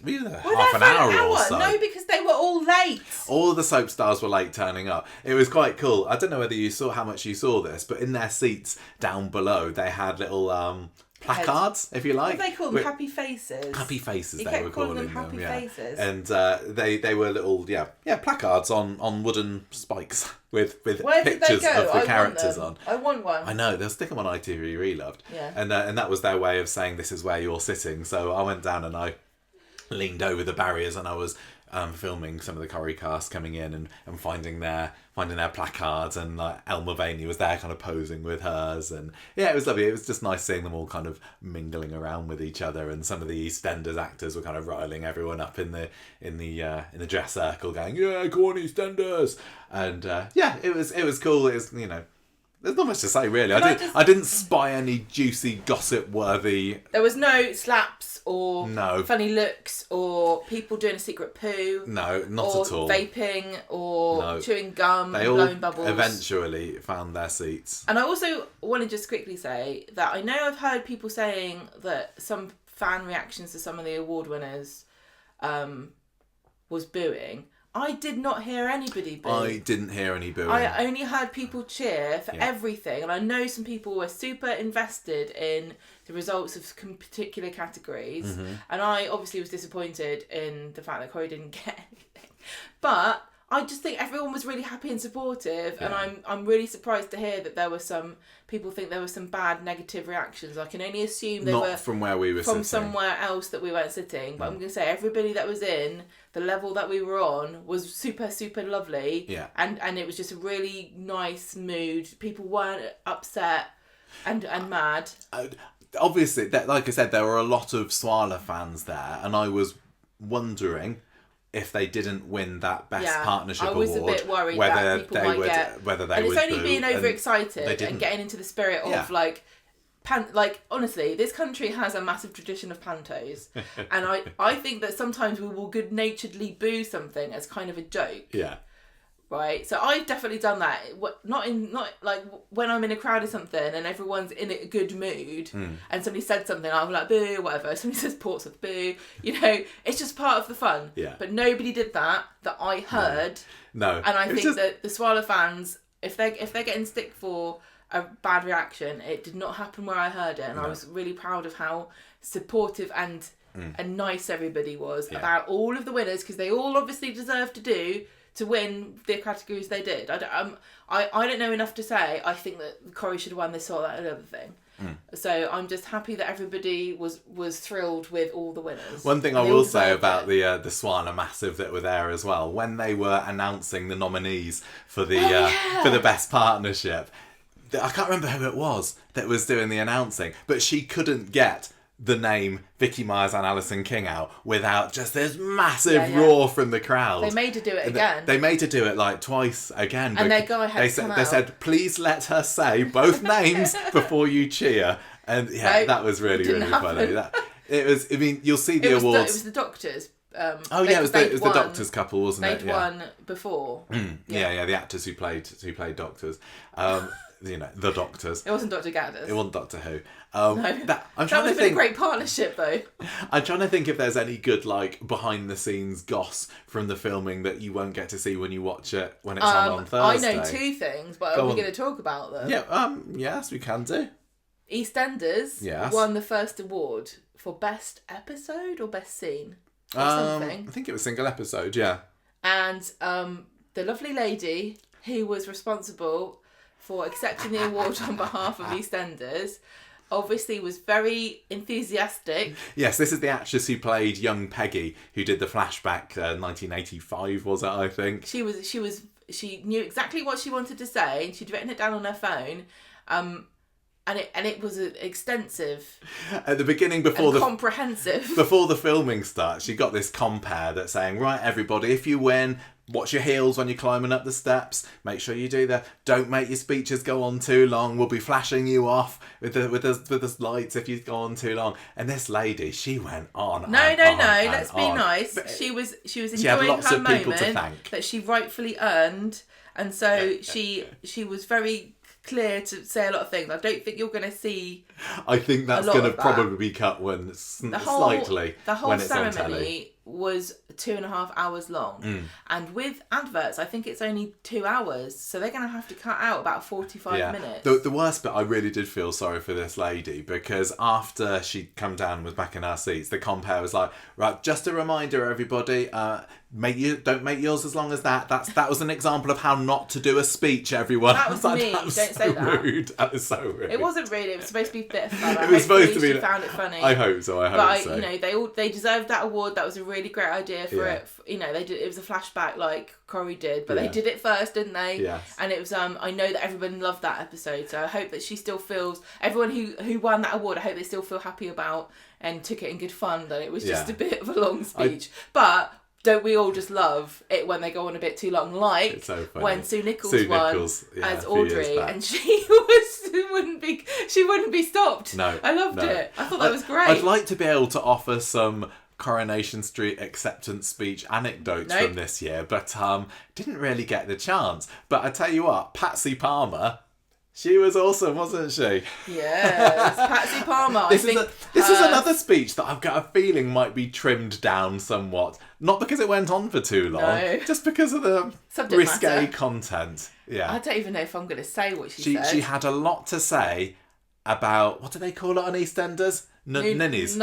half an hour or so. No, because they were all late. All of the soap stars were late turning up. It was quite cool. I don't know whether you saw how much you saw this, but in their seats down below, they had little placards, if you like. What do they call them? Happy faces. Happy faces, they were calling them. Happy faces. And they were little placards on wooden spikes with Where pictures of the characters on. on. I want one. I know, they'll stick them on ITV Reloved. Yeah. And that was their way of saying this is where you're sitting. So I went down and I leaned over the barriers, and I was filming some of the Corrie cast coming in and finding their placards, and like Elle Mulvaney was there kind of posing with hers, and it was lovely. It was just nice seeing them all kind of mingling around with each other, and some of the EastEnders actors were kind of riling everyone up in the dress circle, going, "Yeah, go on EastEnders!" And it was cool. It was, there's not much to say really. I didn't spy any juicy gossip worthy. There was no slaps or no funny looks or people doing a secret poo. No, not at all. Or vaping or chewing gum and blowing bubbles. Eventually found their seats. And I also want to just quickly say that I know I've heard people saying that some fan reactions to some of the award winners was booing. I did not hear anybody boo. I didn't hear any booing. I only heard people cheer for everything. And I know some people were super invested in the results of particular categories. Mm-hmm. And I obviously was disappointed in the fact that Corrie didn't get anything. But I just think everyone was really happy and supportive. Yeah. And I'm really surprised to hear that there were some people think there were some bad negative reactions. I can only assume they were from where we were sitting. From somewhere else that we weren't sitting. But I'm going to say everybody that was in the level that we were on was super, super lovely. Yeah. And it was just a really nice mood. People weren't upset and mad. Obviously, like I said, there were a lot of Swala fans there, and I was wondering if they didn't win that best partnership award, I was a bit worried whether that people might get. Whether they and would. It's only being overexcited and getting into the spirit of honestly, this country has a massive tradition of pantos, and I think that sometimes we will good-naturedly boo something as kind of a joke. Yeah. right? So I've definitely done that. Not like when I'm in a crowd or something and everyone's in a good mood and somebody said something, I'm like, boo, whatever. Somebody says Portsmouth, boo. You know, it's just part of the fun. Yeah. But nobody did that I heard. No. And I think that the Swallow fans, if they're getting stick for a bad reaction, it did not happen where I heard it, and I was really proud of how supportive and nice everybody was about all of the winners, because they all obviously deserve to win the categories they did. I don't know enough to say. I think that Corrie should have won this or that and other thing. So I'm just happy that everybody was thrilled with all the winners. One thing I will say about the Swan are massive that were there as well, when they were announcing the nominees for the best partnership, I can't remember who it was that was doing the announcing, but she couldn't get the name Vicky Myers and Alison King out without just this massive roar from the crowd. They made her do it again. They made her do it like twice again. And their guy had to come out. They said, please let her say both names before you cheer. And that was really, really funny. It was. I mean, you'll see the awards. It was the Doctors. It was the Doctors couple, wasn't it? They'd won before. The actors who played Doctors. The Doctors. It wasn't Dr. Gaddis. It wasn't Doctor Who. No. That would have been a great partnership, though. I'm trying to think if there's any good, like, behind-the-scenes goss from the filming that you won't get to see when you watch it when it's on Thursday. I know two things, but are we going to talk about them? Yeah, yes, we can do. EastEnders won the first award for Best Episode or Best Scene? Or something. I think it was single episode, yeah. And the lovely lady who was responsible for accepting the award on behalf of EastEnders obviously was very enthusiastic. Yes, this is the actress who played young Peggy, who did the flashback 1985, was it, I think? She knew exactly what she wanted to say, and she'd written it down on her phone. And it was extensive. At the beginning, comprehensive. Before the filming starts, she got this compare that's saying, right, everybody, if you win, watch your heels when you're climbing up the steps. Make sure you do that. Don't make your speeches go on too long. We'll be flashing you off with the lights if you go on too long. And this lady, she went on. Let's be nice. She was enjoying her moment that she rightfully earned, and so she was very clear to say a lot of things. I don't think you're going to see. I think that's going to probably be cut slightly the whole when it's ceremony on telly. Was 2.5 hours long, and with adverts I think it's only 2 hours, so they're going to have to cut out about 45 minutes. The worst bit, I really did feel sorry for this lady, because after she'd come down and was back in our seats, the compare was like, right, just a reminder everybody, don't make yours as long as that. That was an example of how not to do a speech, everyone. That was me. That was don't say that. Rude. That was so rude. It wasn't really. It was supposed to be a bit of fun. It was supposed to be. She found it funny. I hope so. They deserved that award. That was a really great idea for it. They did. It was a flashback like Corrie did, but they did it first, didn't they? Yes. And it was. I know that everyone loved that episode, so I hope that she still feels. Everyone who won that award, I hope they still feel happy about and took it in good fun. That it was just a bit of a long speech, but. Don't we all just love it when they go on a bit too long? Like when Sue Nichols won as Audrey, and she wouldn't be stopped. No, I loved it. I thought that was great. I'd like to be able to offer some Coronation Street acceptance speech anecdotes from this year, but didn't really get the chance. But I tell you what, Patsy Palmer. She was awesome, wasn't she? Yes, Patsy Palmer. This is another speech that I've got a feeling might be trimmed down somewhat. Not because it went on for too long, just because of the risque content. Yeah, I don't even know if I'm going to say what she said. She had a lot to say about, what do they call it on EastEnders? Nunnies.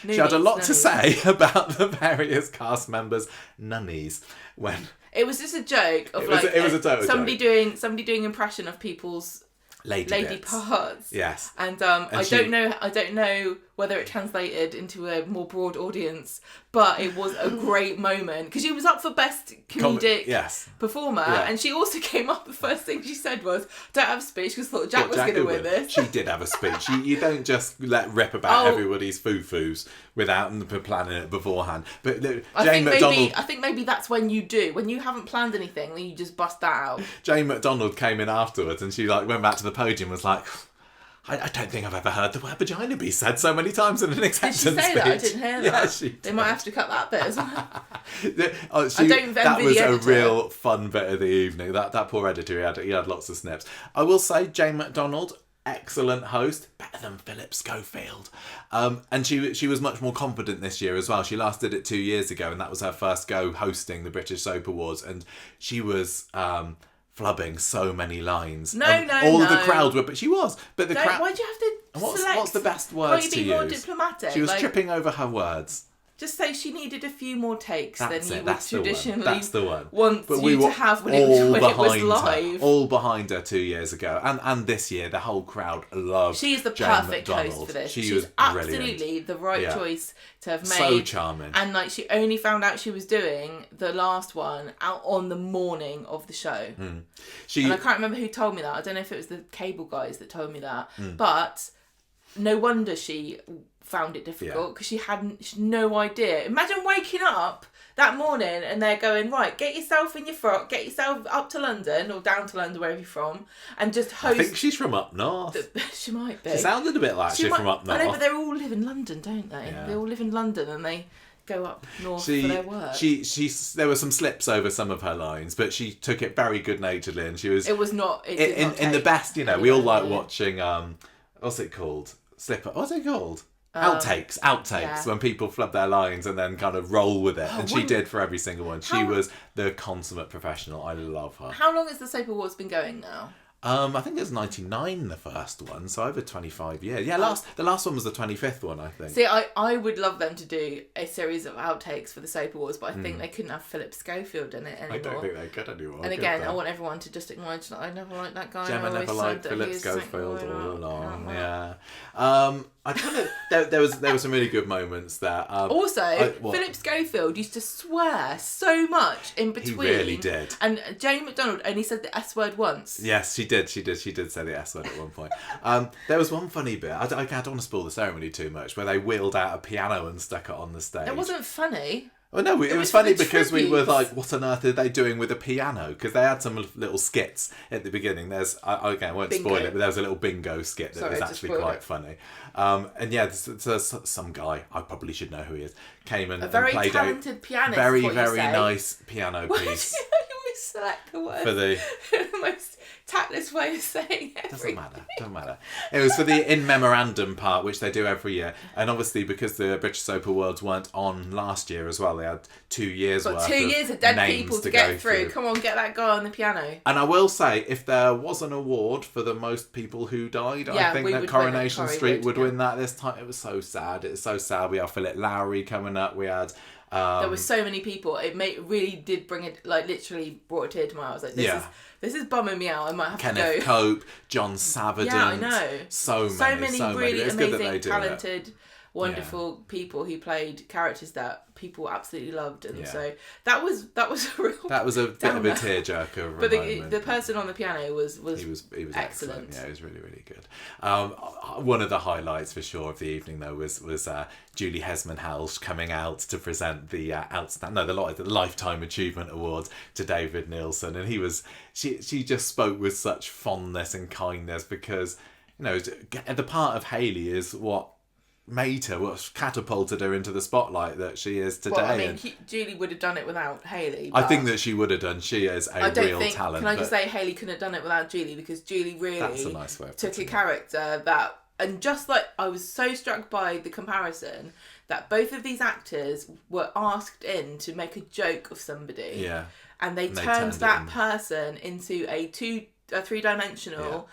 She had a lot to say about the various cast members' nunnies when. It was just a joke of it was a total somebody joke. doing impression of people's lady parts. Yes. And I don't know whether it translated into a more broad audience, but it was a great moment because she was up for best comedic performer, and she also came up. The first thing she said was, "Don't have a speech," because I thought Jack was going to win this. She did have a speech. You don't just let rip about everybody's foo-foos without planning it beforehand. But Jane McDonald. I think maybe that's when you do. When you haven't planned anything, then you just bust that out. Jane McDonald came in afterwards, and she went back to the podium and was like, I don't think I've ever heard the word vagina be said so many times in an acceptance Did she say speech. that? I didn't hear that. Yeah, she did. They might have to cut that bit as well. That was the a editor. real fun bit of the evening. That poor editor, he had lots of snips. I will say, Jane McDonald, excellent host, better than Philip Schofield. And she was much more confident this year as well. She last did it 2 years ago, and that was her first go hosting the British Soap Awards, and she was flubbing so many lines. All of the crowd were, but she was. But the crowd. Why'd you have to select? What's the best words to use? Can't you be more diplomatic? She was tripping over her words. Just say she needed a few more takes than you would That's traditionally the one. want you to have when it was live. All behind her 2 years ago. And this year, the whole crowd loved She is the Jane perfect McDonald. host for this. She's She's absolutely brilliant. the right choice to have made. So charming. And like, she only found out she was doing the last one out on the morning of the show. And I can't remember who told me that. I don't know if it was the cable guys that told me that. But no wonder she found it difficult, because she had no idea. Imagine waking up that morning and they're going, right, get yourself in your frock, get yourself up to London or down to London, wherever you're from, and just host. I think she's from up north. She might be. She sounded a bit like she's from up north. I know, but they all live in London, don't they? Yeah. They all live in London and they go up north for their work. There were some slips over some of her lines, but she took it very good naturedly, and she was. It was not. In the best, we all like watching. What's it called? What's it called? Outtakes, when people flub their lines and then kind of roll with it, and she did for every single one. She was the consummate professional. I love her. How long has the Soap Awards been going now? I think it was 99 the first one, so over 25 years. Yeah, the last one was the 25th one, I think. See, I would love them to do a series of outtakes for the Soap Awards, but I think they couldn't have Philip Schofield in it anymore. I don't think they could anymore. And again, I want everyone to just acknowledge that I never liked that guy. Gemma never liked Philip Schofield all along. Yeah. I kind of there were some really good moments there. Philip Schofield used to swear so much in between. He really did. And Jane McDonald only said the S word once. Yes, she did. She did say the S word at one point. There was one funny bit. I don't want to spoil the ceremony too much, where they wheeled out a piano and stuck it on the stage. It wasn't funny. Well, no, it was funny because we were like, what on earth are they doing with a piano? Because they had some little skits at the beginning. I won't spoil it, but there was a little bingo skit that was actually quite funny. And yeah, there's some guy, I probably should know who he is, came and played a talented pianist. very nice piano piece. You always select the word for the most tactless way of saying it. Doesn't matter. It was for the in memorandum part, which they do every year, and obviously because the British Soap Awards weren't on last year as well, they had 2 years worth. 2 years of dead people to get through. Come on, get that guy on the piano. And I will say, if there was an award for the most people who died, I think that Coronation Street would win that this time. It was so sad. It's so sad. We had Philip Lowry coming up. We had. There were so many people. It really did bring it, like, literally brought a tear to my eye. I was like, this is bumming me out. I might have to go. Kenneth Cope, John Savardant. Yeah, I know. So many really it's amazing, talented, wonderful people who played characters that people absolutely loved, and so that was a real. That was a bit of a tearjerker. But the person on the piano was he was excellent. Yeah, he was really, really good. One of the highlights for sure of the evening though was Julie Hesman-Halsh coming out to present the the Lifetime Achievement Award to David Nielsen, and she just spoke with such fondness and kindness, because the part of Hayley is what catapulted her into the spotlight that she is today. Well, I mean, Julie would have done it without Hayley. I think that she would have done. She is a real talent. Can I just say Hayley couldn't have done it without Julie, because Julie really took a character that, and just like, I was so struck by the comparison that both of these actors were asked in to make a joke of somebody. Yeah. And they turned that person into a three-dimensional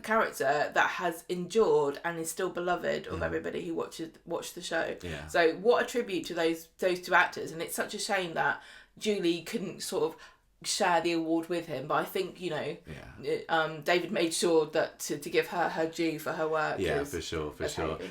character that has endured and is still beloved of everybody who watched the show. Yeah. So what a tribute to those two actors, and it's such a shame that Julie couldn't sort of share the award with him, but I think David made sure that to give her due for her work. Yeah, for sure.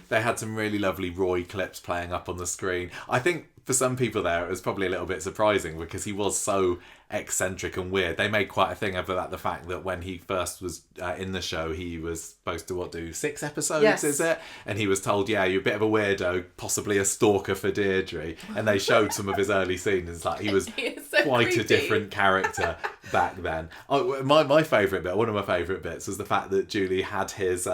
They had some really lovely Roy clips playing up on the screen. I think for some people there, it was probably a little bit surprising because he was so eccentric and weird. They made quite a thing of that, the fact that when he first was in the show, he was supposed to do 6 episodes, Yes. is it? And he was told, yeah, you're a bit of a weirdo, possibly a stalker for Deirdre. And they showed some of his early scenes. It's like he was so quite creepy. a different character back then. Oh, my favourite bit, one of my favourite bits, was the fact that Julie had his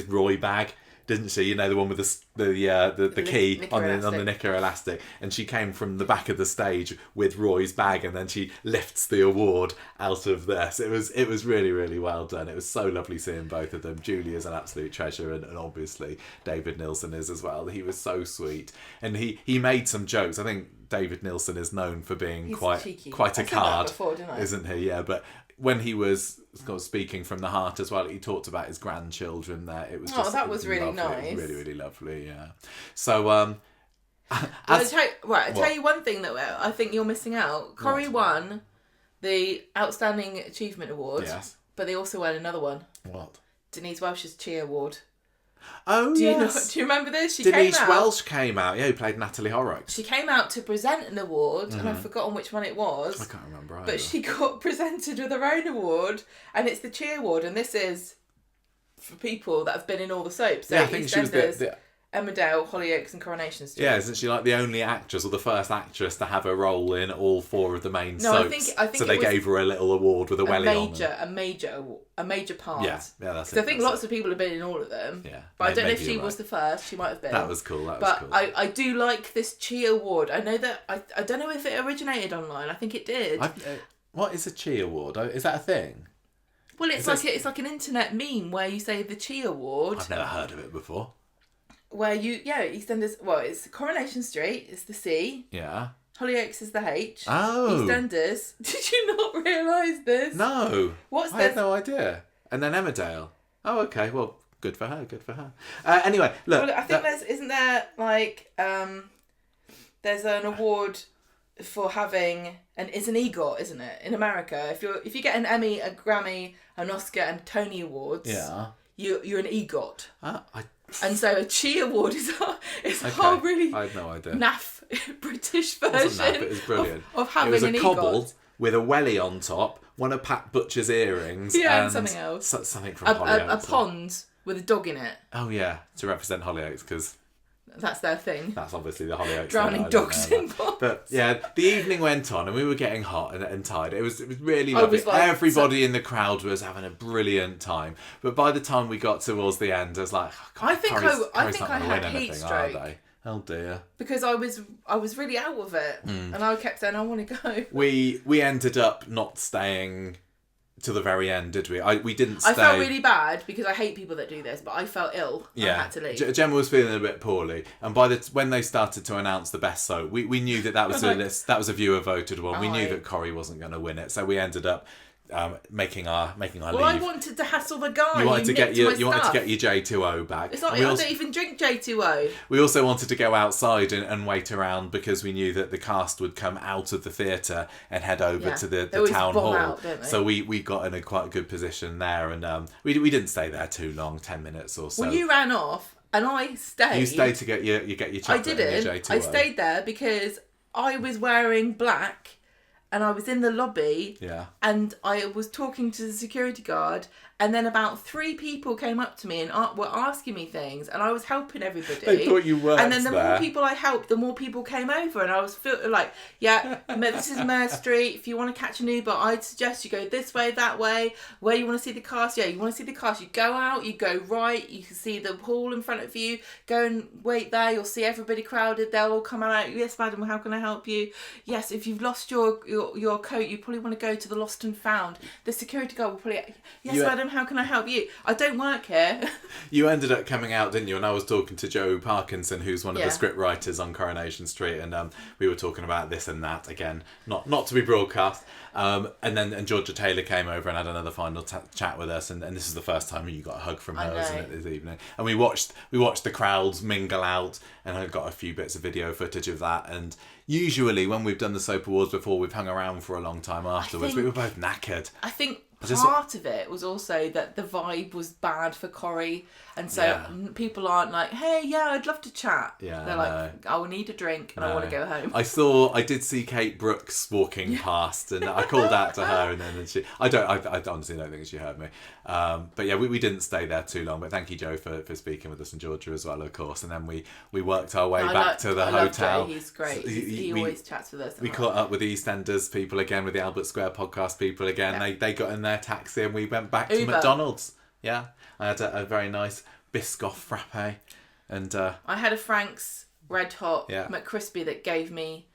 Roy bag. Didn't she? You know, the one with the key knicker on the elastic. knicker elastic, and she came from the back of the stage with Roy's bag, and then she lifts the award out of this. It was really, really well done. It was so lovely seeing both of them. Julie is an absolute treasure, and obviously David Nilsson is as well. He was so sweet, and he made some jokes. I think David Nilsson is known for being He's quite cheeky. a I said that card, before, didn't I? isn't he? Yeah, but when he was speaking from the heart as well, he talked about his grandchildren there. It was just, that it was really lovely. nice. It was really, really lovely, yeah. So, Well, I'll tell you one thing that I think you're missing out. Corrie won the Outstanding Achievement Award, yes. but they also won another one. What? Denise Welch's Cheer Award. Oh, Do yes. you remember this? Denise Welch came out. Yeah, who played Natalie Horrocks. She came out to present an award, and I've forgotten which one it was. I can't remember either. But she got presented with her own award, and it's the Cheer Award, and this is for people that have been in all the soaps. So yeah, I think she was EastEnders, Emmerdale, Hollyoaks, and Coronation Street. Yeah, isn't she like the only actress or the first actress to have a role in all 4 of the main soaps? I think so they gave her a little award with a welly on them. a major part. Yeah, that's it. So I think lots of people have been in all of them. Yeah, But I don't know if maybe she you're was right. the first. She might have been. That was cool. But I do like this Cheer Award. I know that I don't know if it originated online. I think it did. What is a Chi Award? Is that a thing? Well, it's like an internet meme where you say the Chi Award. I've never heard of it before. Where EastEnders. Well, it's Coronation Street. It's the C. Yeah. Hollyoaks is the H. Oh. EastEnders. Did you not realise this? No. I had no idea. And then Emmerdale. Oh, okay. Well, good for her. Good for her. Anyway, look. Well, I think isn't there like there's an award for having it's an EGOT, isn't it? In America, if you get an Emmy, a Grammy, an Oscar, and Tony Awards, Yeah. you're an EGOT. I And so a Chi Award is a Okay. whole really I had no idea. naff British It wasn't version naff, it was brilliant. of having it was a an cobble EGOT. with a welly on top, one of Pat Butcher's earrings, Yeah, and something else. Something from A Hollyoaks. pond with a dog in it. Oh yeah, to represent Hollyoaks, because That's their thing. that's obviously the Hollyoaks. Drowning thing, I don't dogs know in that. ponds. But yeah, the evening went on and we were getting hot and tired. It was really I lovely. was like- Everybody in the crowd was having a brilliant time. But by the time we got towards the end, I was like, oh, God, I think Corrie's I not gonna had win heat anything, stroke. are they? Oh dear. Because I was really out of it, and I kept saying I want to go. We ended up not staying till the very end, did we? We didn't stay. I felt really bad because I hate people that do this, but I felt ill. Yeah, I had to leave. Gemma was feeling a bit poorly, and when they started to announce the best soap, we knew that was a list, that was a viewer voted one. We knew that Corrie wasn't going to win it, so we ended up making our leave. I wanted to hassle the guy. You wanted to get your stuff. J2O back. It's not. I don't even drink J2O. We also wanted to go outside and wait around because we knew that the cast would come out of the theatre and head over to the town hall. Out, don't they? So we got in a quite good position there, and we didn't stay there too long, 10 minutes or so. Well, you ran off, and I stayed. You stayed to get your chocolate. I didn't. And your J2O. I stayed there because I was wearing black. And I was in the lobby, and I was talking to the security guard, and then about 3 people came up to me and were asking me things, and I was helping everybody. They thought you worked And then the there. more people I helped, the more people came over, and I was like, yeah, this is Mare Street. If you want to catch an Uber, I'd suggest you go this way, that way. Where you want to see the cast? Yeah, you want to see the cast. You go out, you go right, you can see the hall in front of you. Go and wait there. You'll see everybody crowded. They'll all come out. Yes, madam, how can I help you? Yes, if you've lost your coat, you probably want to go to the Lost and Found. The security guard will probably, yes, madam, how can I help you? I don't work here. You ended up coming out, didn't you? And I was talking to Joe Parkinson, who's one of the script writers on Coronation Street, and we were talking about this and that again, not to be broadcast. And Georgia Taylor came over and had another final chat with us, and this is the first time you got a hug from her, isn't it, this evening? And we watched the crowds mingle out, and I got a few bits of video footage of that. And usually when we've done the Soap Awards before, we've hung around for a long time afterwards. We were both knackered. I think part of it was also that the vibe was bad for Corrie, and so people aren't like, hey, yeah, I'd love to chat. Yeah, they're like, I will need a drink and I want to go home. I did see Kate Brooks walking past, and I called out to her, and then she, I honestly don't think she heard me. But yeah, we didn't stay there too long. But thank you, Joe, for speaking with us, and Georgia as well, of course. And then we worked our way back to the hotel. Love Jay. He's great. He always chats with us. We caught up with the EastEnders people again, with the Albert Square podcast people again. Yeah. They got in their taxi, and we went back to McDonald's. Yeah, I had a very nice Biscoff frappe, and I had a Frank's Red Hot McCrispy that gave me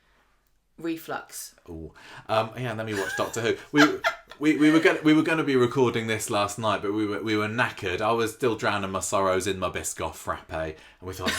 reflux. Oh, and then we watched Doctor Who. We were going to be recording this last night, but we were knackered. I was still drowning my sorrows in my Biscoff frappe, and we thought,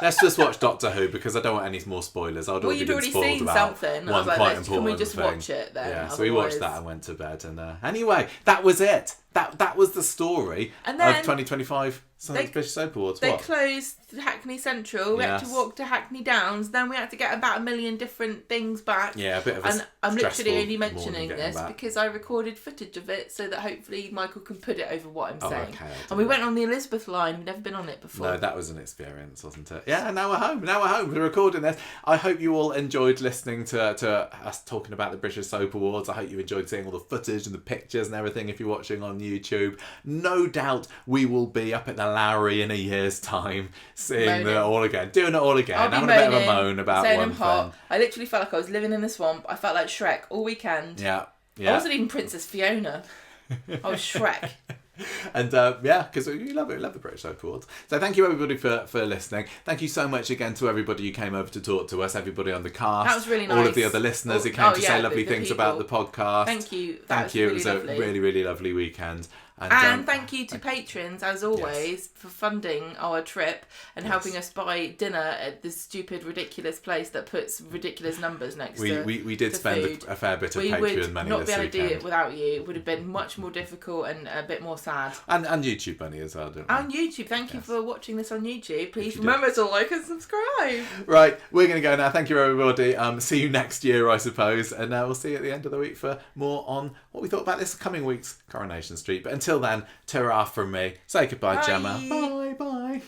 let's just watch Doctor Who, because I don't want any more spoilers. You'd already seen something. One quite important can we just thing. watch it then? Yeah, so we watched that and went to bed. And anyway, that was it. That was the story of 2025 British Soap Awards. They closed Hackney Central. We had to walk to Hackney Downs. Then we had to get about 1 million different things back. Yeah, a bit of a And I'm literally only stressful mentioning morning this back. because I recorded footage of it so that hopefully Michael can put it over what I'm saying. Okay, and we went on the Elizabeth line. We've never been on it before. No, that was an experience, wasn't it? Yeah, now we're home. We're recording this. I hope you all enjoyed listening to us talking about the British Soap Awards. I hope you enjoyed seeing all the footage and the pictures and everything if you're watching on YouTube. No doubt we will be up at the Lowry in a year's time, seeing it all again, doing it all again, having a bit of a moan about saying one I'm hot. thing. I literally felt like I was living in the swamp. I felt like Shrek all weekend. Yeah. I wasn't even Princess Fiona. I was Shrek. And because we love it. We love the British Soap Awards. So thank you everybody for listening. Thank you so much again to everybody who came over to talk to us, everybody on the cast. That was really nice. All of the other listeners who came to say lovely things about the podcast. Thank you. Thank you. Really it was lovely. a really, really lovely weekend. And thank you to patrons, as always, for funding our trip and helping us buy dinner at this stupid, ridiculous place that puts ridiculous numbers next to We did spend food. a fair bit of we Patreon would money not this be able weekend. to do it without you. It would have been much more difficult and a bit more sad. And YouTube money as well, didn't we? On YouTube. Thank you for watching this on YouTube. Please remember to like and subscribe. Right, we're going to go now. Thank you, everybody. See you next year, I suppose. And we'll see you at the end of the week for more on what we thought about this coming week's Coronation Street. But until then, ta-ra from me. Say goodbye, Bye. Gemma. Bye, bye.